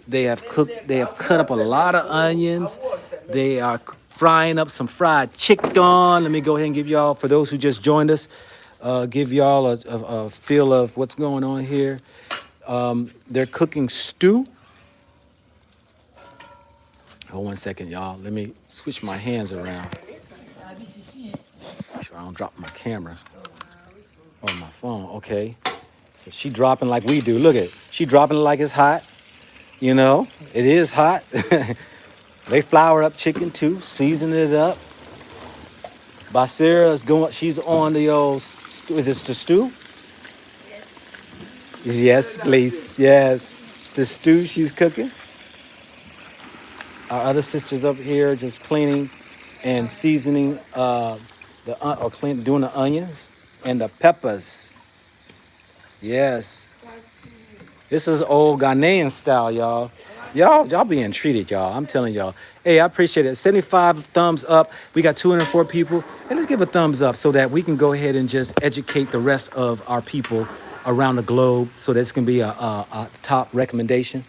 They have cut up a lot of onions. They are frying up some fried chicken. Let me go ahead and give y'all, for those who just joined us, give y'all a feel of what's going on here. They're cooking stew. Hold 1 second, y'all. Let me switch my hands around. Make sure I don't drop my camera or my phone. Okay. So she dropping like we do. Look at it. She dropping like it's hot. You know, it is hot. They flour up chicken too, season it up. Basira is going. She's on the old. Is it the stew? Yes, please. Yes, the stew she's cooking. Our other sisters up here just cleaning and seasoning doing the onions and the peppers. Yes. This is old Ghanaian style, y'all. Y'all being treated, y'all. I'm telling y'all. Hey, I appreciate it. 75 thumbs up. We got 204 people. Hey, let's give a thumbs up so that we can go ahead and just educate the rest of our people around the globe so this can be a top recommendation.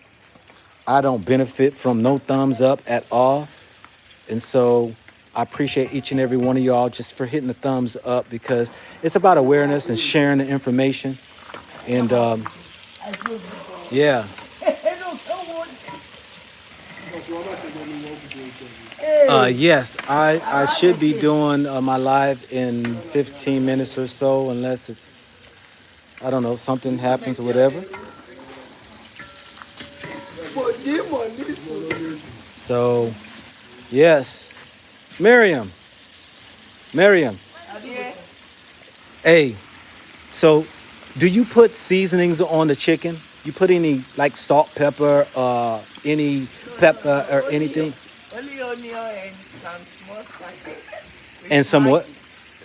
I don't benefit from no thumbs up at all. And so I appreciate each and every one of y'all just for hitting the thumbs up because it's about awareness and sharing the information. And yeah. Yes, I should be doing my live in 15 minutes or so, unless it's, I don't know, something happens or whatever. So, yes. Miriam. Hey, so do you put seasonings on the chicken? You put any like salt, pepper, any pepper or anything? Only onion and some small spices. And some what?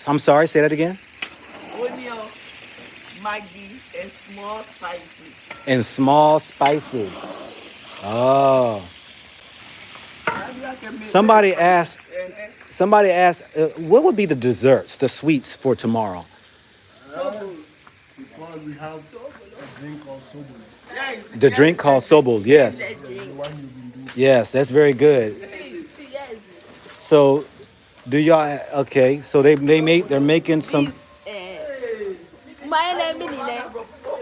I'm sorry, say that again. Onion, Maggi, and small spices. And small spices. Oh. Somebody asked, what would be the desserts, the sweets for tomorrow? Because we have a drink called sobo. The drink called sobol, yes. The one you've been doing. Yes, that's very good. So, do y'all, okay, so they're making some,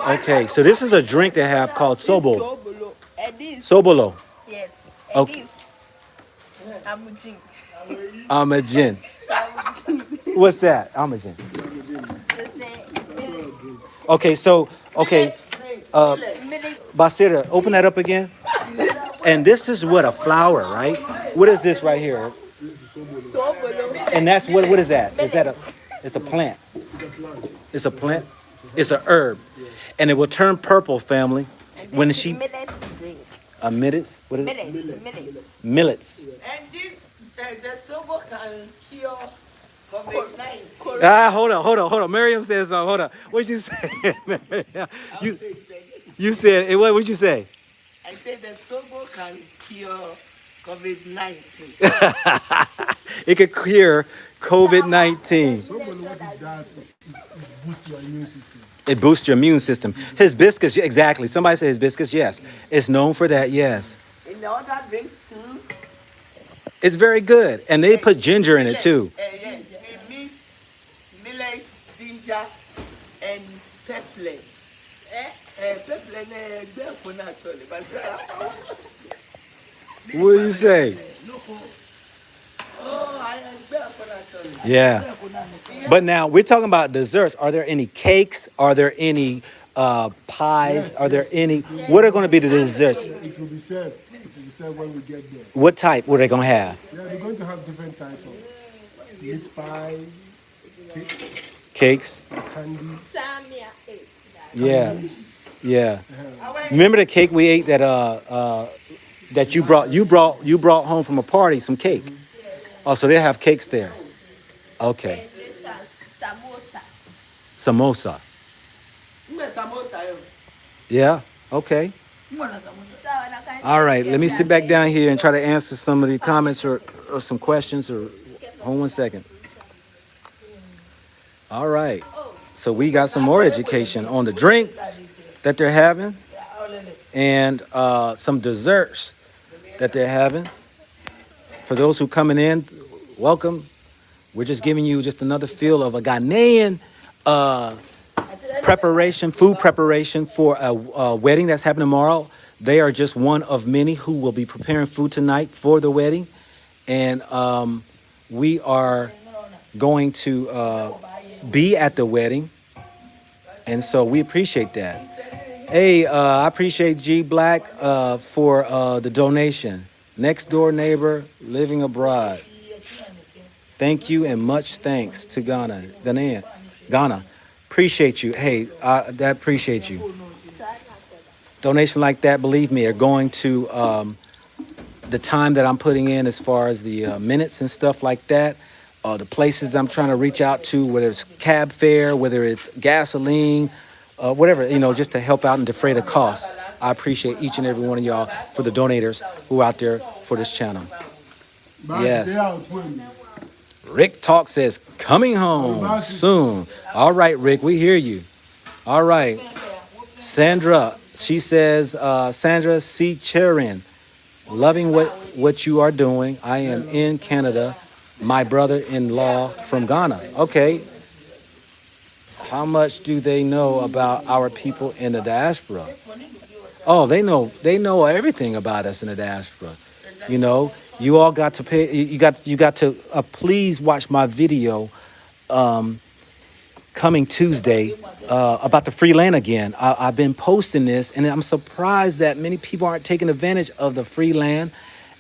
okay, so this is a drink they have called sobol. Sobolo. Yes. Okay. Amujin. Amajin. What's that? Amajin. Okay, so, okay, Basira, open that up again. And this is what, a flower, right? What is this right here? And that's what is that? Is that it's a plant. It's a plant. It's a herb. And it will turn purple, family. When she millets, what is it? Millets. And this, the sobo can cure COVID-19. Hold on. Miriam says something. Hold on. What'd you say? you said, what would you say? I said the sobo can cure COVID-19. It could cure COVID-19. Sobo, what it does, it boosts your immune system. It boosts your immune system. Hibiscus, exactly. Somebody said hibiscus, yes. It's known for that, yes. In the other drink too. It's very good. And they put ginger in it too. Yes, we mix millet, ginger, and pepper. What do you say? Yeah. But now we're talking about desserts. Are there any cakes? Are there any pies? Are there any? What are going to be the desserts? It will be served. It will be served when we get there. What type were they going to have? Yeah, we're going to have different types of meat pie, Cakes. candy. Yeah. Yeah. Remember the cake we ate that that you brought home from a party, some cake. Oh, so they have cakes there. Okay. Samosa. Yeah. Okay. All right. Let me sit back down here and try to answer some of the comments or some questions. Or hold 1 second. All right. So we got some more education on the drinks that they're having and some desserts that they're having. For those who coming in, welcome. We're just giving you just another feel of a Ghanaian food preparation for a wedding that's happening tomorrow. They are just one of many who will be preparing food tonight for the wedding. And we are going to be at the wedding. And so we appreciate that. Hey, I appreciate G Black for the donation. Next door neighbor living abroad. Thank you and much thanks to Ghana. Appreciate you. Hey, that appreciate you. Donation like that, believe me, are going to the time that I'm putting in as far as the minutes and stuff like that. The places I'm trying to reach out to, whether it's cab fare, whether it's gasoline, whatever, just to help out and defray the cost. I appreciate each and every one of y'all for the donators who are out there for this channel. Yes. Rick Talk says, coming home soon. All right, Rick, we hear you. All right. Sandra, she says, Sandra C. Cherin, loving what you are doing. I am in Canada. My brother-in-law from Ghana. Okay. How much do they know about our people in the diaspora? Oh, they know everything about us in the diaspora. You all got to pay. You got to please watch my video coming Tuesday about the free land again. I've been posting this, and I'm surprised that many people aren't taking advantage of the free land.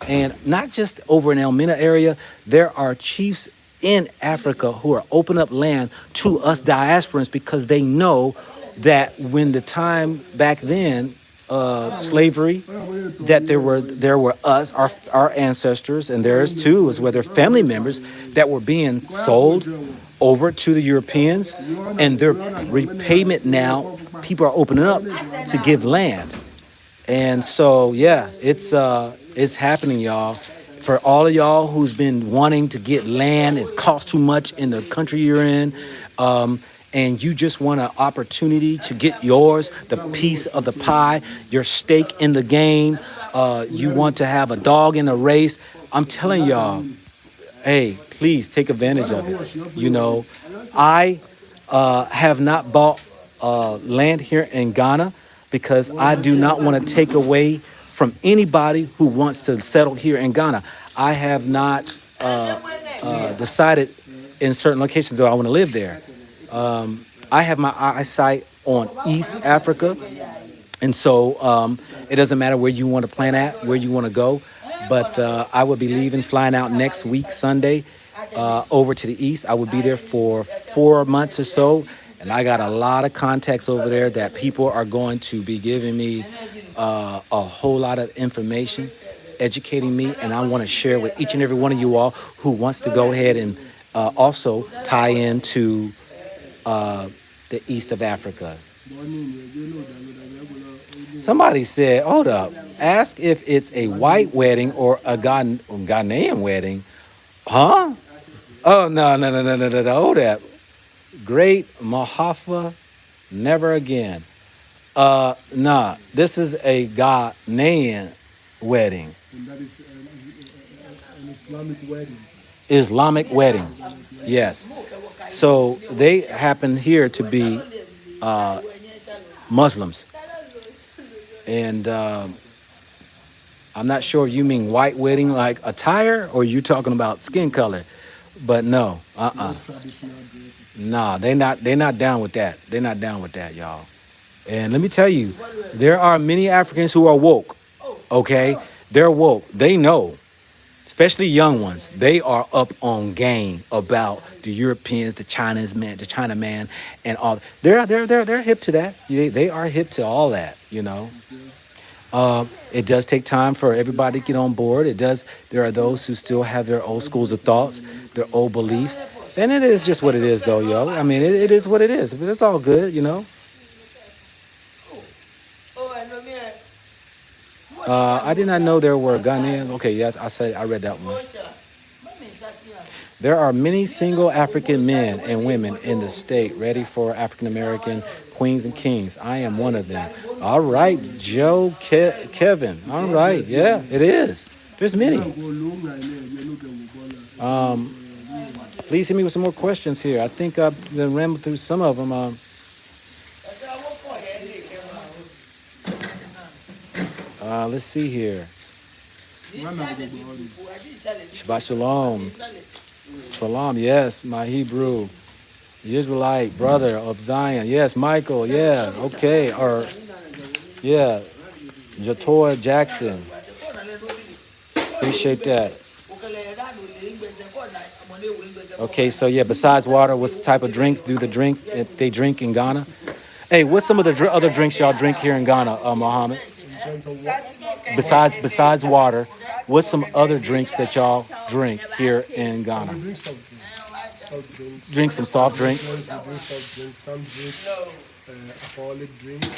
And not just over in Elmina area, there are chiefs in Africa who are opening up land to us diasporans because they know that when the time back then, slavery, that there were us, our ancestors, and theirs too, as well, their family members that were being sold over to the Europeans, and their repayment now, people are opening up to give land. And so, yeah, it's happening, y'all. For all of y'all who's been wanting to get land, it costs too much in the country you're in, and you just want an opportunity to get yours, the piece of the pie, your stake in the game. You want to have a dog in the race. I'm telling y'all, hey, please take advantage of it. You know, I have not bought land here in Ghana because I do not want to take away from anybody who wants to settle here in Ghana. I have not decided in certain locations that I want to live there. I have my eyesight on East Africa, and so it doesn't matter where you want to plan at, where you want to go. But I will be leaving, flying out next week, Sunday, over to the East. I will be there for 4 months or so. And I got a lot of contacts over there that people are going to be giving me a whole lot of information, educating me. And I want to share with each and every one of you all who wants to go ahead and also tie into the East of Africa. Somebody said, hold up, ask if it's a white wedding or a Ghanaian wedding. Huh? Oh, no, hold that. Great Mahafa, never again. Nah, this is a Ghanaian wedding. And that is an Islamic wedding. Islamic wedding, yes. So they happen here to be Muslims. And I'm not sure if you mean white wedding like attire or you talking about skin color. But no, Nah, they're not down with that. They're not down with that, y'all. And let me tell you, there are many Africans who are woke. Okay? They're woke. They know, especially young ones, they are up on game about the Europeans, the China man, and all. They're hip to that. They are hip to all that, you know. It does take time for everybody to get on board. There are those who still have their old schools of thoughts, their old beliefs. And it is just what it is, though, yo. I mean, it is what it is. But it's all good, you know. I did not know there were Ghanaians. Okay, yes, I read that one. There are many single African men and women in the state ready for African American queens and kings. I am one of them. All right, Joe Kevin. All right, yeah, it is. There's many. Please hit me with some more questions here. I think I've been rambling through some of them. Let's see here. Shabbat Shalom. Shalom, yes, my Hebrew. The Israelite brother of Zion. Yes, Michael, yeah, okay. Or, yeah, Jatoya Jackson. Appreciate that. Okay, so yeah, besides water, what's the type of drinks they drink in Ghana? Hey, what's some of the other drinks y'all drink here in Ghana, Mohammed? Besides water, what's some other drinks that y'all drink here in Ghana? Drink some soft drinks. Some drink alcoholic drinks.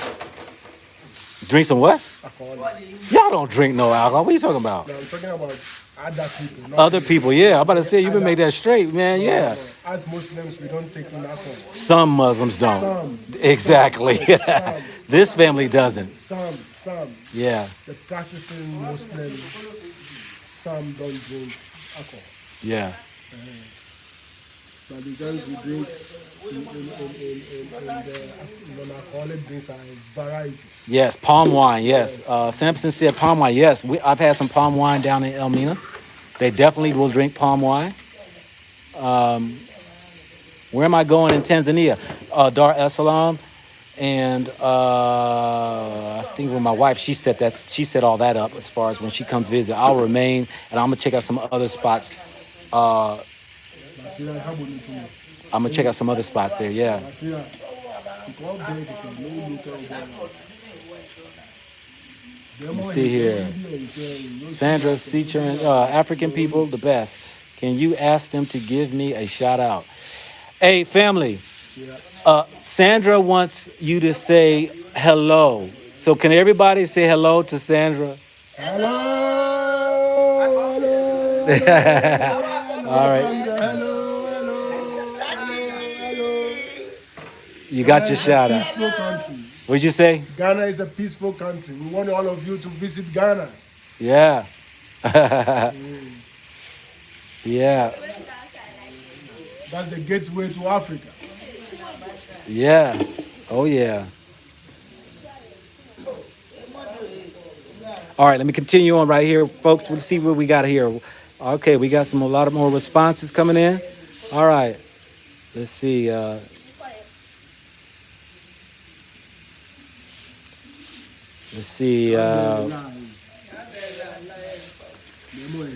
Drink some what? Alcoholic. Y'all don't drink no alcohol. What are you talking about? No, I'm talking about other people. Other people, yeah. I'm about to say, you can make that straight, man, yeah. As Muslims, we don't take in alcohol. Some Muslims don't. Some. Exactly. Some. This family doesn't. Some. Yeah. The practicing Muslims, some don't drink alcohol. Yeah. But because we drink in the non-alcoholic drinks are varieties. Yes, palm wine, yes. Sampson said palm wine, yes. I've had some palm wine down in Elmina. They definitely will drink palm wine. Where am I going in Tanzania? Dar es Salaam. And I think with my wife, she set all that up as far as when she comes visit. I'll remain, and I'm going to check out some other spots. I'm going to check out some other spots there, yeah. Let me see here. Sandra Seachan, African people, the best. Can you ask them to give me a shout out? Hey, family. Sandra wants you to say hello. So can everybody say hello to Sandra? Hello. All right. Hello. You got your shout out. Peaceful country. What'd you say? Ghana is a peaceful country. We want all of you to visit Ghana. Yeah. Yeah. That's the gateway to Africa. Yeah. Oh, yeah. All right, let me continue on right here, folks. We'll see what we got here. Okay, we got a lot of more responses coming in. All right. Let's see. Let's see.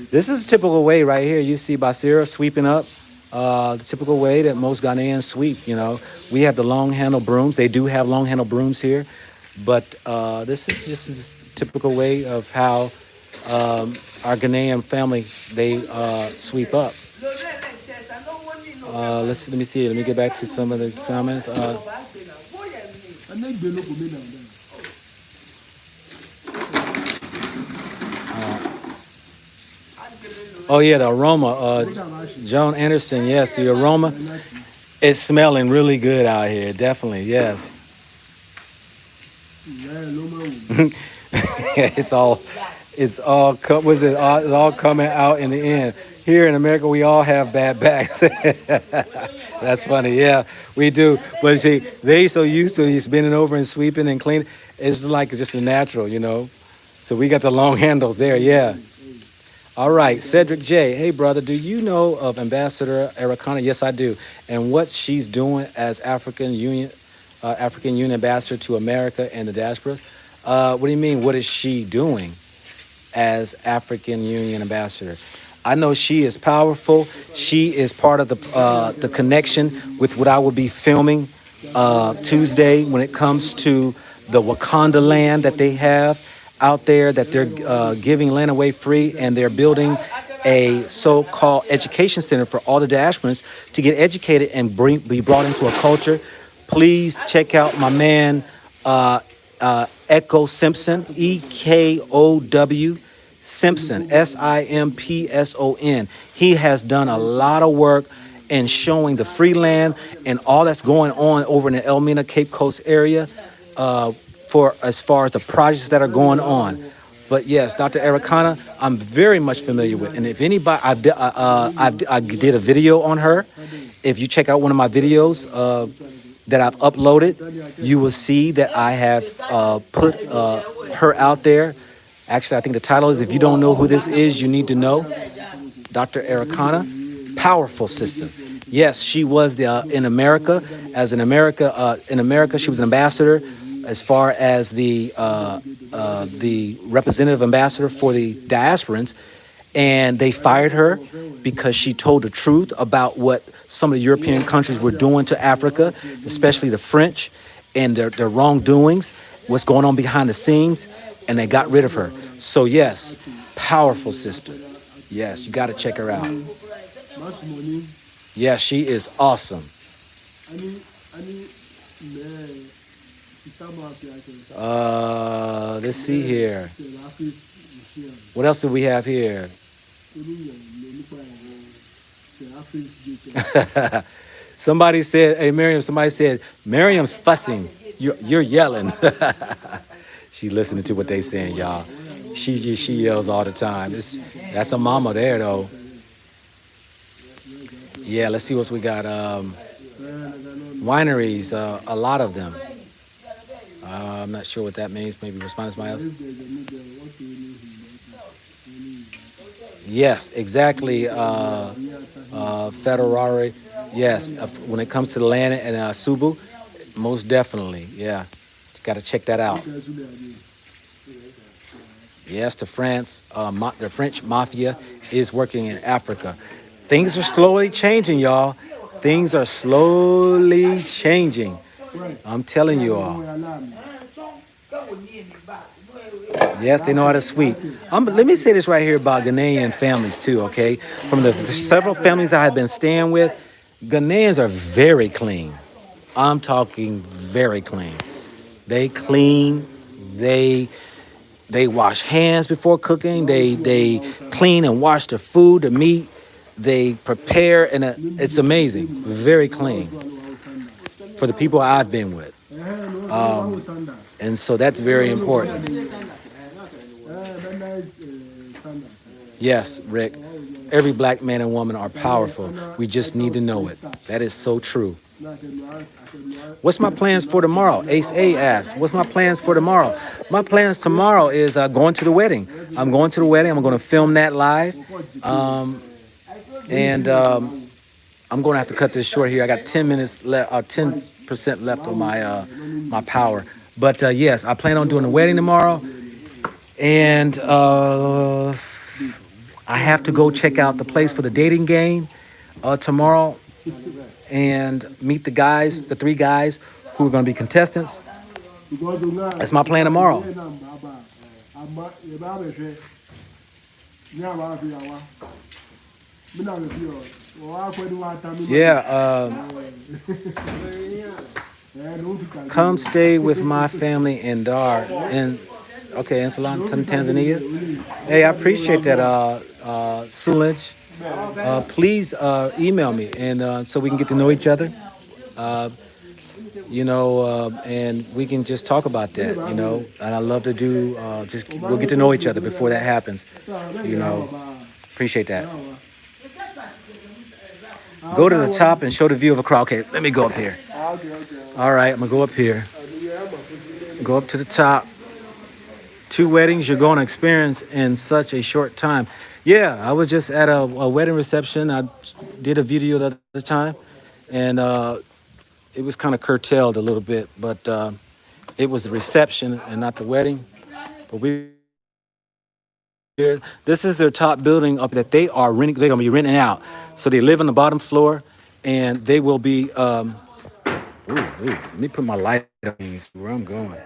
This is a typical way right here. You see Basira sweeping up. The typical way that most Ghanaians sweep, you know. We have the long handle brooms. They do have long handle brooms here. But this is just a typical way of how our Ghanaian family, they sweep up. Let me see. Let me get back to some of the comments. Oh yeah, the aroma. Joan Anderson, yes, the aroma. It's smelling really good out here. Definitely, yes. it's all coming out in the end. Here in America, we all have bad backs. That's funny. Yeah, we do. But see, they so used to just bending over and sweeping and cleaning. It's like just a natural, you know. So we got the long handles there. Yeah. All right, Cedric J. Hey, brother, do you know of Ambassador Ericana? Yes, I do. And what she's doing as African Union Ambassador to America and the diaspora? What do you mean? What is she doing as African Union Ambassador? I know she is powerful. She is part of the connection with what I will be filming Tuesday when it comes to the Wakanda land that they have out there, that they're giving land away free, and they're building a so-called education center for all the diasporans to get educated and be brought into a culture. Please check out my man Echo Simpson, EKOW Simpson, SIMPSON. He has done a lot of work in showing the free land and all that's going on over in the Elmina Cape Coast area. For as far as the projects that are going on. But yes, Dr. Ericana, I'm very much familiar with. And if anybody, I did a video on her. If you check out one of my videos that I've uploaded, you will see that I have put her out there. Actually, I think the title is, if you don't know who this is, you need to know. Dr. Ericana, powerful sister. Yes, she was in America. In America, she was an ambassador as far as the representative ambassador for the diasporans, and they fired her because she told the truth about what some of the European countries were doing to Africa, especially the French, and their wrongdoings, what's going on behind the scenes, and they got rid of her. So yes, powerful sister. Yes, you got to check her out. Yeah, she is awesome. Let's see here. What else do we have here? Somebody said, hey, Miriam, somebody said, Miriam's fussing. You're yelling. She's listening to what they saying, y'all. She yells all the time. That's a mama there, though. Yeah, let's see what we got. Wineries, a lot of them. I'm not sure what that means. Maybe respond to somebody else. Yes, exactly. Federari. Yes, when it comes to the land and Subu, most definitely. Yeah, got to check that out. Yes, the French mafia is working in Africa. Things are slowly changing, y'all. Things are slowly changing. I'm telling you all. Yes, they know how to sweep. Let me say this right here about Ghanaian families too, okay? From the several families I have been staying with, Ghanaians are very clean. I'm talking very clean. They clean. They they wash hands before cooking. They clean and wash their food, the meat. They prepare, and it's amazing. Very clean for the people I've been with. And so that's very important. Yes, Rick. Every black man and woman are powerful. We just need to know it. That is so true. What's my plans for tomorrow? Ace A asked, what's my plans for tomorrow? My plans tomorrow is going to the wedding. I'm going to the wedding. I'm going to film that live. And I'm going to have to cut this short here. I got 10 minutes left, 10% left on my power. But yes, I plan on doing the wedding tomorrow. And I have to go check out the place for the dating game tomorrow and meet the guys, the 3 guys who are going to be contestants. That's my plan tomorrow. Yeah. Come stay with my family in Dar in Salon, Tanzania. Hey, I appreciate that, Sulej. Please email me and so we can get to know each other. And we can just talk about that, and I love to do, we'll get to know each other before that happens, appreciate that. Go to the top and show the view of a crowd. Okay, let me go up here. All right, I'm gonna go up here. Go up to the top. 2 weddings you're going to experience in such a short time. Yeah, I was just at a wedding reception. I did a video the other time, and it was kind of curtailed a little bit, but it was the reception and not the wedding. But this is their top building up that they are renting. They're gonna be renting out. So they live on the bottom floor, and they will be. Let me put my light on where I'm going.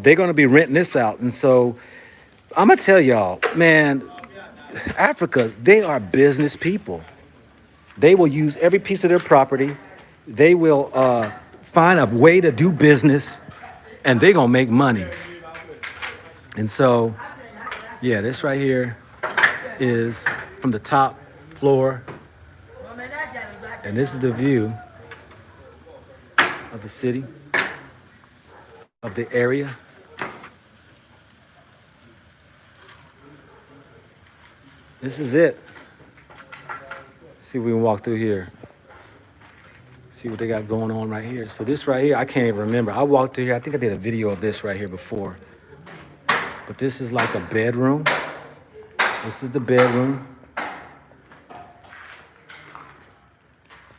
They're gonna be renting this out, and so I'm gonna tell y'all, man, Africa, they are business people. They will use every piece of their property. They will find a way to do business, and they're gonna make money. And so, yeah, this right here is from the top floor, and this is the view of the city, of the area. This is it. See if we can walk through here. See what they got going on right here. So this right here, I can't even remember. I walked through here. I think I did a video of this right here before. But this is like a bedroom. This is the bedroom.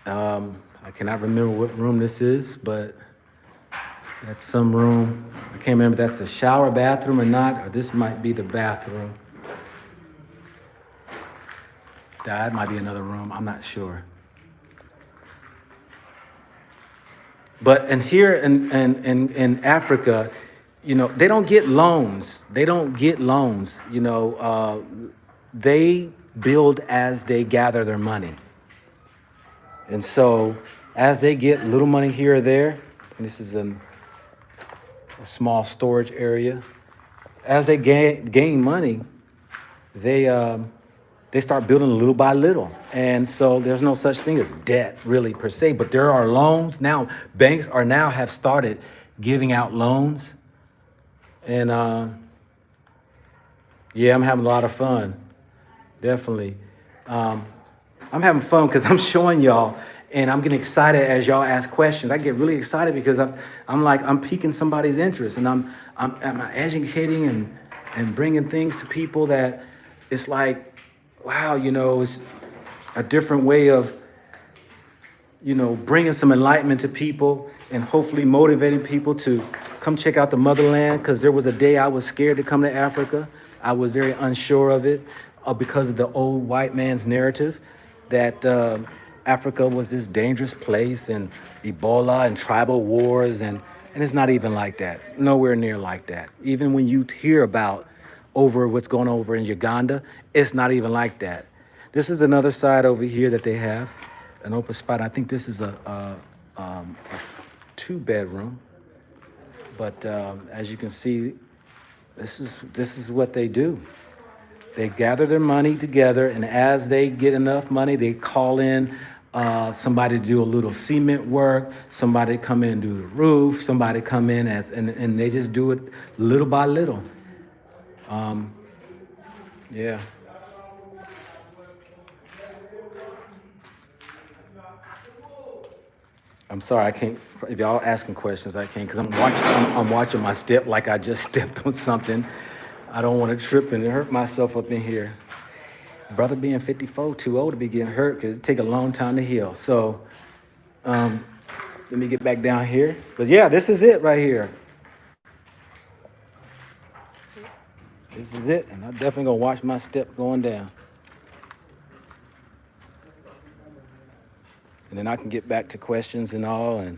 I cannot remember what room this is, but that's some room. I can't remember if that's the shower bathroom or not, or this might be the bathroom. That might be another room. I'm not sure. But here in Africa, they don't get loans. They don't get loans. They build as they gather their money. And so as they get little money here or there, and this is a small storage area, as they gain money, they start building little by little. And so there's no such thing as debt really per se, but there are loans. Now banks have started giving out loans. And yeah, I'm having a lot of fun. Definitely. I'm having fun because I'm showing y'all and I'm getting excited as y'all ask questions. I get really excited because I'm piquing somebody's interest, and I'm educating and bringing things to people that it's like, wow, it's a different way of, bringing some enlightenment to people and hopefully motivating people to come check out the motherland. Because there was a day I was scared to come to Africa. I was very unsure of it because of the old white man's narrative that Africa was this dangerous place and Ebola and tribal wars and And it's not even like that. Nowhere near like that. Even when you hear about over what's going on over in Uganda, it's not even like that. This is another side over here that they have, an open spot. I think this is a 2-bedroom. But as you can see, this is what they do. They gather their money together, and as they get enough money, they call in somebody to do a little cement work, somebody come in and do the roof, somebody come in and they just do it little by little. Yeah. I'm sorry, I can't. If y'all asking questions, I can't because I'm watching my step like I just stepped on something. I don't want to trip and hurt myself up in here. Brother being 54, too old to be getting hurt because it take a long time to heal. So let me get back down here. But yeah, this is it right here. This is it, and I'm definitely gonna watch my step going down. And then I can get back to questions and all, and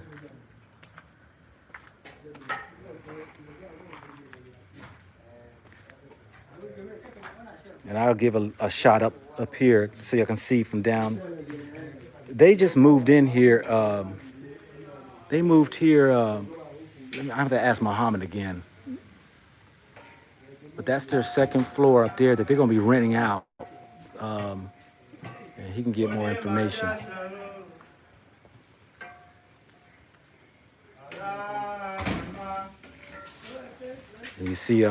I'll give a shot up here so you can see from down. They just moved in here. They moved here. I have to ask Muhammad again. But that's their second floor up there that they're gonna be renting out. And he can get more information. And you see,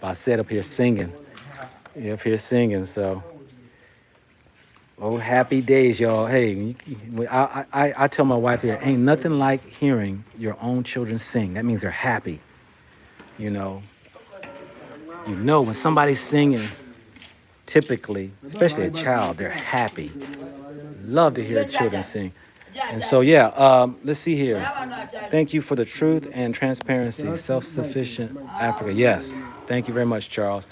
I said up here singing. Yeah, up here singing, so. Oh, happy days, y'all. Hey, I tell my wife here, ain't nothing like hearing your own children sing. That means they're happy. You know when somebody's singing, typically, especially a child, they're happy. Love to hear children sing. And so, yeah, let's see here. Thank you for the truth and transparency. Self-sufficient Africa. Yes. Thank you very much, Charles.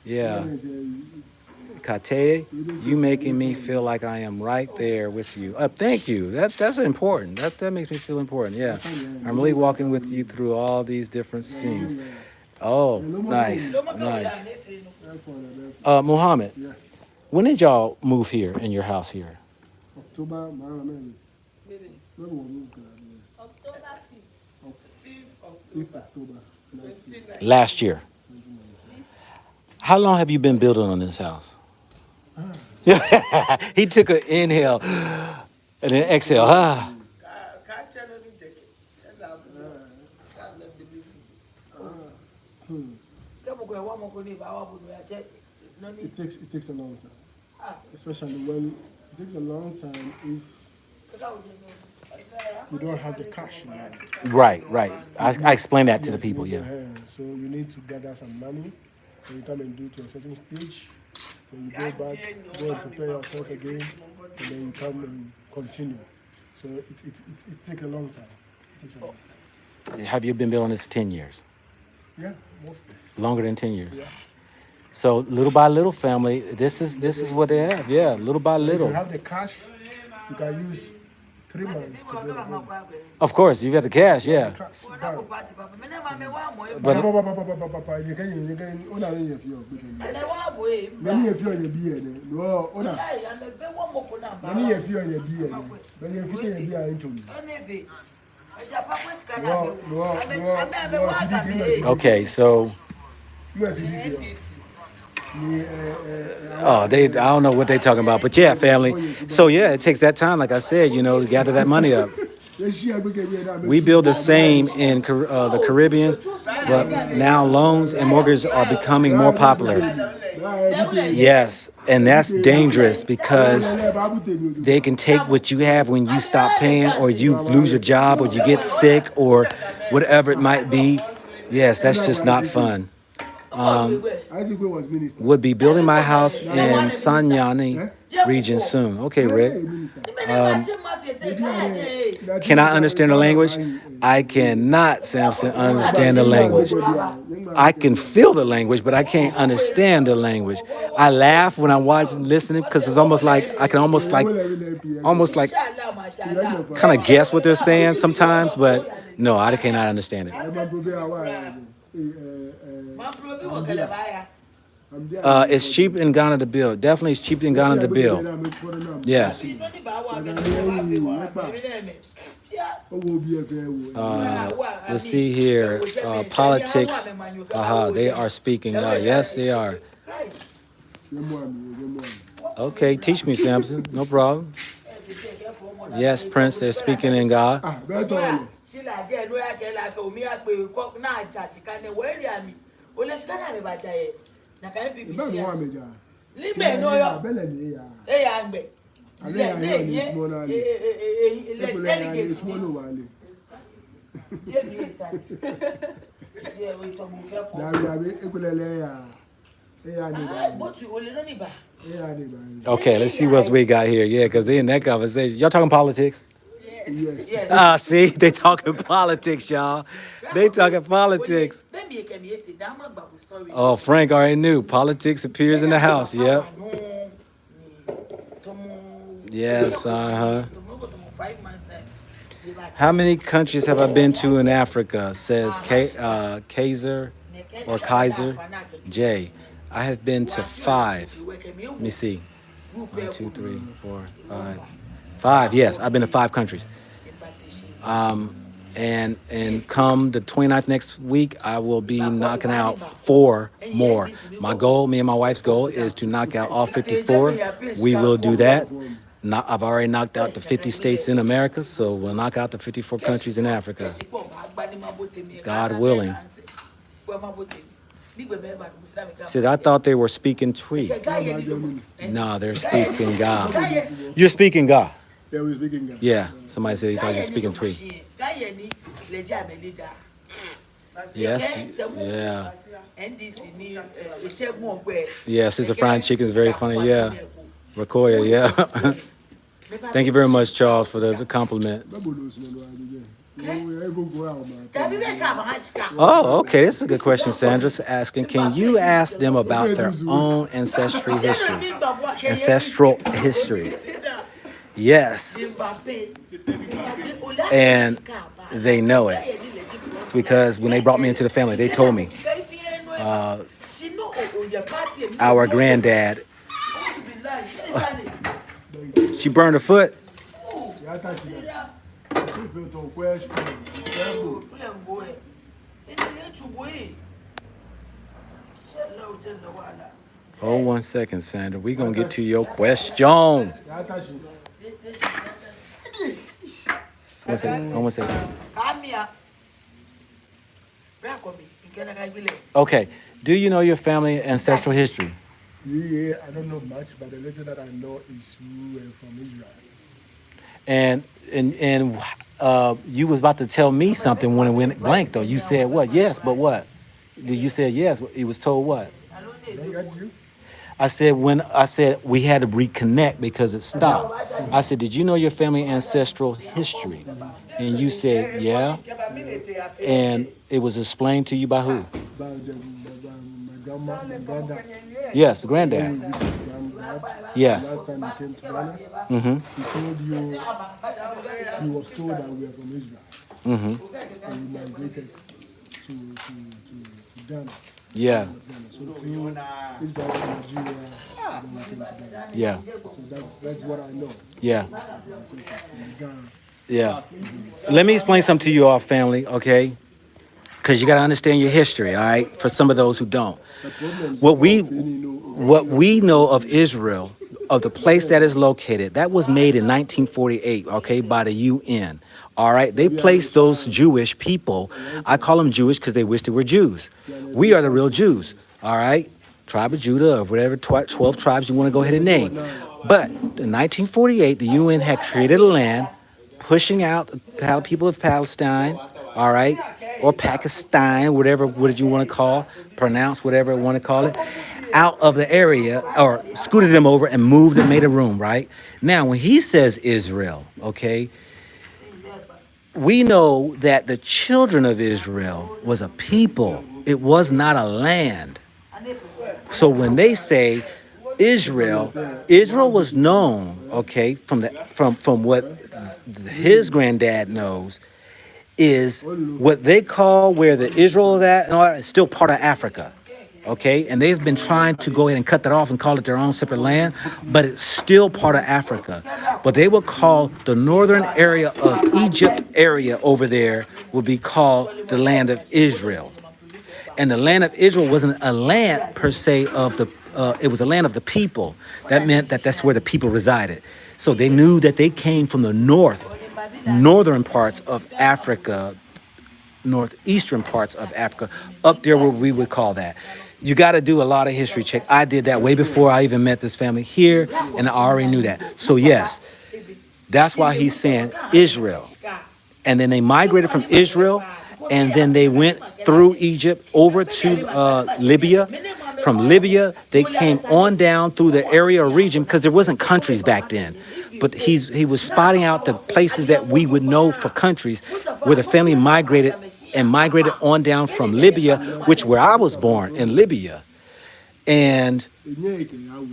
Yeah. Kate, you making me feel like I am right there with you. Thank you. That's important. That makes me feel important. Yeah. I'm really walking with you through all these different scenes. Oh, nice. Nice. Muhammad, when did y'all move here in your house here? October, October last year. How long have you been building on this house? He took an inhale and then exhale. It takes a long time, especially when it takes a long time if you don't have the cash. Right. I explain that to the people. Yeah. So you need to gather some money, and you come and do to a certain stage. Then you go back, go and prepare yourself again, and then you come and continue. So it takes a long time. It takes a long time. Have you been building this 10 years? Yeah, mostly. Longer than 10 years. Yeah. So little by little, family, this is what they have. Yeah, little by little. If you have the cash, you can use 3 months to build a home. Of course, you got the cash. Yeah. But okay, so. I don't know what they're talking about, but yeah, family. So yeah, it takes that time, like I said, to gather that money up. We build the same in the Caribbean, but now loans and mortgages are becoming more popular. Yes, and that's dangerous because they can take what you have when you stop paying, or you lose your job, or you get sick, or whatever it might be. Yes, that's just not fun. Would be building my house in Sanyani region soon. Okay, Rick. Can I understand the language? I cannot, Samson, understand the language. I can feel the language, but I can't understand the language. I laugh when I'm watching, listening, because it's almost like I can almost like kind of guess what they're saying sometimes, but no, I cannot understand it. It's cheap in Ghana to build. Definitely, it's cheap in Ghana to build. Yes. Let's see here. Politics. They are speaking. Yes, they are. Okay, teach me, Samson. No problem. Yes, Prince, they're speaking in God. Okay, let's see what we got here. Yeah, because they in that conversation. Y'all talking politics? Yes. See, they talking politics, y'all. They talking politics. Oh, Frank already knew. Politics appears in the house. Yep. Yes, How many countries have I been to in Africa? Says Kaiser or Kaiser J. I have been to 5. Let me see. 1, 2, 3, 4, 5. 5, yes. I've been to 5 countries. And come the 29th next week, I will be knocking out 4 more. My goal, me and my wife's goal, is to knock out all 54. We will do that. I've already knocked out the 50 states in America, so we'll knock out the 54 countries in Africa. God willing. Said, I thought they were speaking Twi. No, they're speaking God. You're speaking God. Yeah, we're speaking God. Yeah, somebody said he thought you were speaking Twi. Yes, yeah. Yeah, Sister Fried Chicken is very funny, yeah. Rakoya, yeah. Thank you very much, Charles, for the compliment. Oh, okay. This is a good question. Sandra's asking, can you ask them about their own ancestral history? Ancestral history. Yes. And they know it. Because when they brought me into the family, they told me our granddad, she burned her foot. Hold 1 second, Sandra. We're going to get to your question. One second. Okay. Do you know your family ancestral history? Yeah, I don't know much, but the little that I know is we were from Israel. And you was about to tell me something when it went blank, though. You said what? Yes, but what? Did you say yes? It was told what? I said we had to reconnect because it stopped. I said, did you know your family ancestral history? And you said, yeah. And it was explained to you by who? By my grandma, my granddad. Yes, granddad. Yes. Last time he came to Ghana, he told you, he was told that we are from Israel. And we migrated to Ghana. Yeah. So through Israel and Nigeria, then we came to Ghana. Yeah. So that's what I know. Yeah. Yeah. Let me explain something to you all, family, okay? Because you got to understand your history, all right? For some of those who don't. What we know of Israel, of the place that is located, that was made in 1948, okay, by the UN. All right, they placed those Jewish people. I call them Jewish because they wish they were Jews. We are the real Jews. All right, tribe of Judah, or whatever 12 tribes you want to go ahead and name. But in 1948, the UN had created a land, pushing out the people of Palestine. All right, or Pakistan, whatever you want to pronounce, whatever you want to call it. out of the area or scooted them over and moved and made a room, right? Now, when he says Israel, okay, we know that the children of Israel was a people. It was not a land. So when they say Israel, Israel was known, okay, from what his granddad knows, is what they call where the Israel is at, and all that, is still part of Africa. Okay, and they've been trying to go ahead and cut that off and call it their own separate land, but it's still part of Africa. But they will call the northern area of Egypt area over there will be called the land of Israel. And the land of Israel wasn't a land per se of the, it was a land of the people. That meant that that's where the people resided. So they knew that they came from the northern parts of Africa, northeastern parts of Africa, up there where we would call that. You got to do a lot of history check. I did that way before I even met this family here, and I already knew that. So yes, that's why he's saying Israel. And then they migrated from Israel, and then they went through Egypt over to Libya. From Libya, they came on down through the area or region, because there wasn't countries back then. But he was spotting out the places that we would know for countries where the family migrated on down from Libya, which where I was born, in Libya, and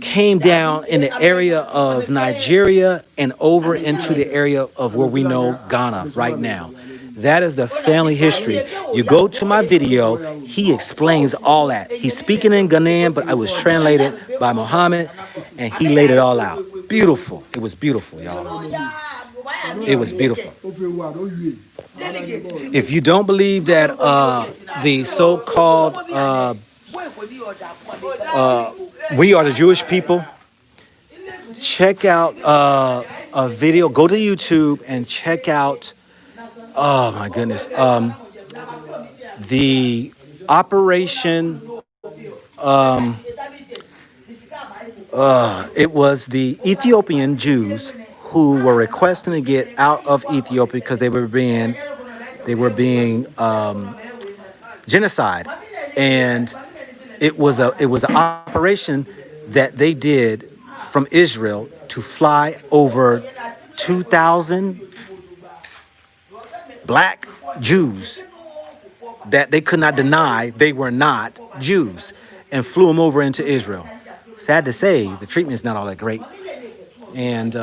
came down in the area of Nigeria and over into the area of where we know Ghana right now. That is the family history. You go to my video, he explains all that. He's speaking in Ghanaian, but I was translated by Muhammad, and he laid it all out. Beautiful. It was beautiful, y'all. It was beautiful. If you don't believe that the so-called we are the Jewish people, check out a video. Go to YouTube and check out, oh my goodness, the Operation, it was the Ethiopian Jews who were requesting to get out of Ethiopia because they were being genocide, and it was an operation that they did from Israel to fly over 2,000 black Jews that they could not deny they were not Jews, and flew them over into Israel. Sad to say, the treatment is not all that great. And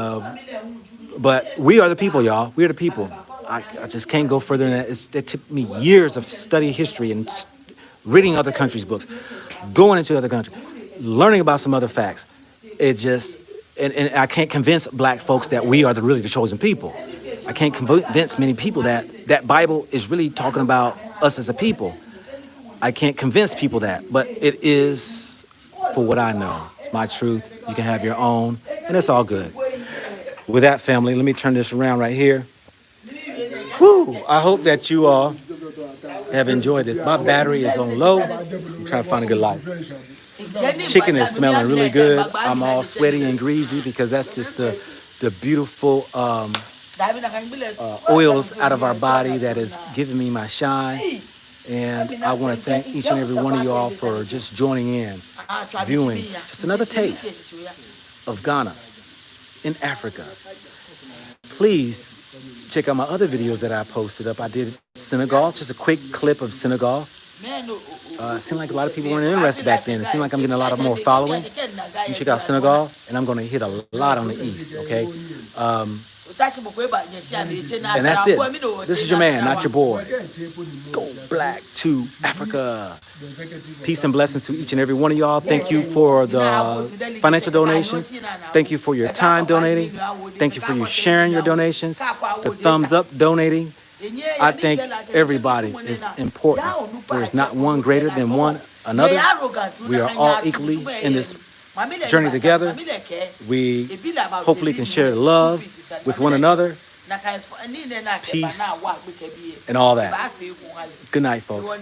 but we are the people, y'all. We are the people. I just can't go further than that. It took me years of studying history and reading other countries' books, going into other countries, learning about some other facts. It just, and I can't convince black folks that we are really the chosen people. I can't convince many people that Bible is really talking about us as a people. I can't convince people that, but it is for what I know. It's my truth. You can have your own, and it's all good. With that, family, let me turn this around right here. Woo! I hope that you all have enjoyed this. My battery is on low. I'm trying to find a good light. Chicken is smelling really good. I'm all sweaty and greasy because that's just the beautiful oils out of our body that is giving me my shine. And I want to thank each and every one of you all for just joining in, viewing just another taste of Ghana in Africa. Please check out my other videos that I posted up. I did Senegal, just a quick clip of Senegal. It seemed like a lot of people weren't interested back then. It seemed like I'm getting a lot of more following. You check out Senegal, and I'm going to hit a lot on the East, okay? And that's it. This is your man, not your boy. Go Black to Africa. Peace and blessings to each and every one of y'all. Thank you for the financial donations. Thank you for your time donating. Thank you for you sharing your donations. The thumbs up donating. I think everybody is important. There is not one greater than one another. We are all equally in this journey together. We hopefully can share love with one another, peace, and all that. Good night, folks.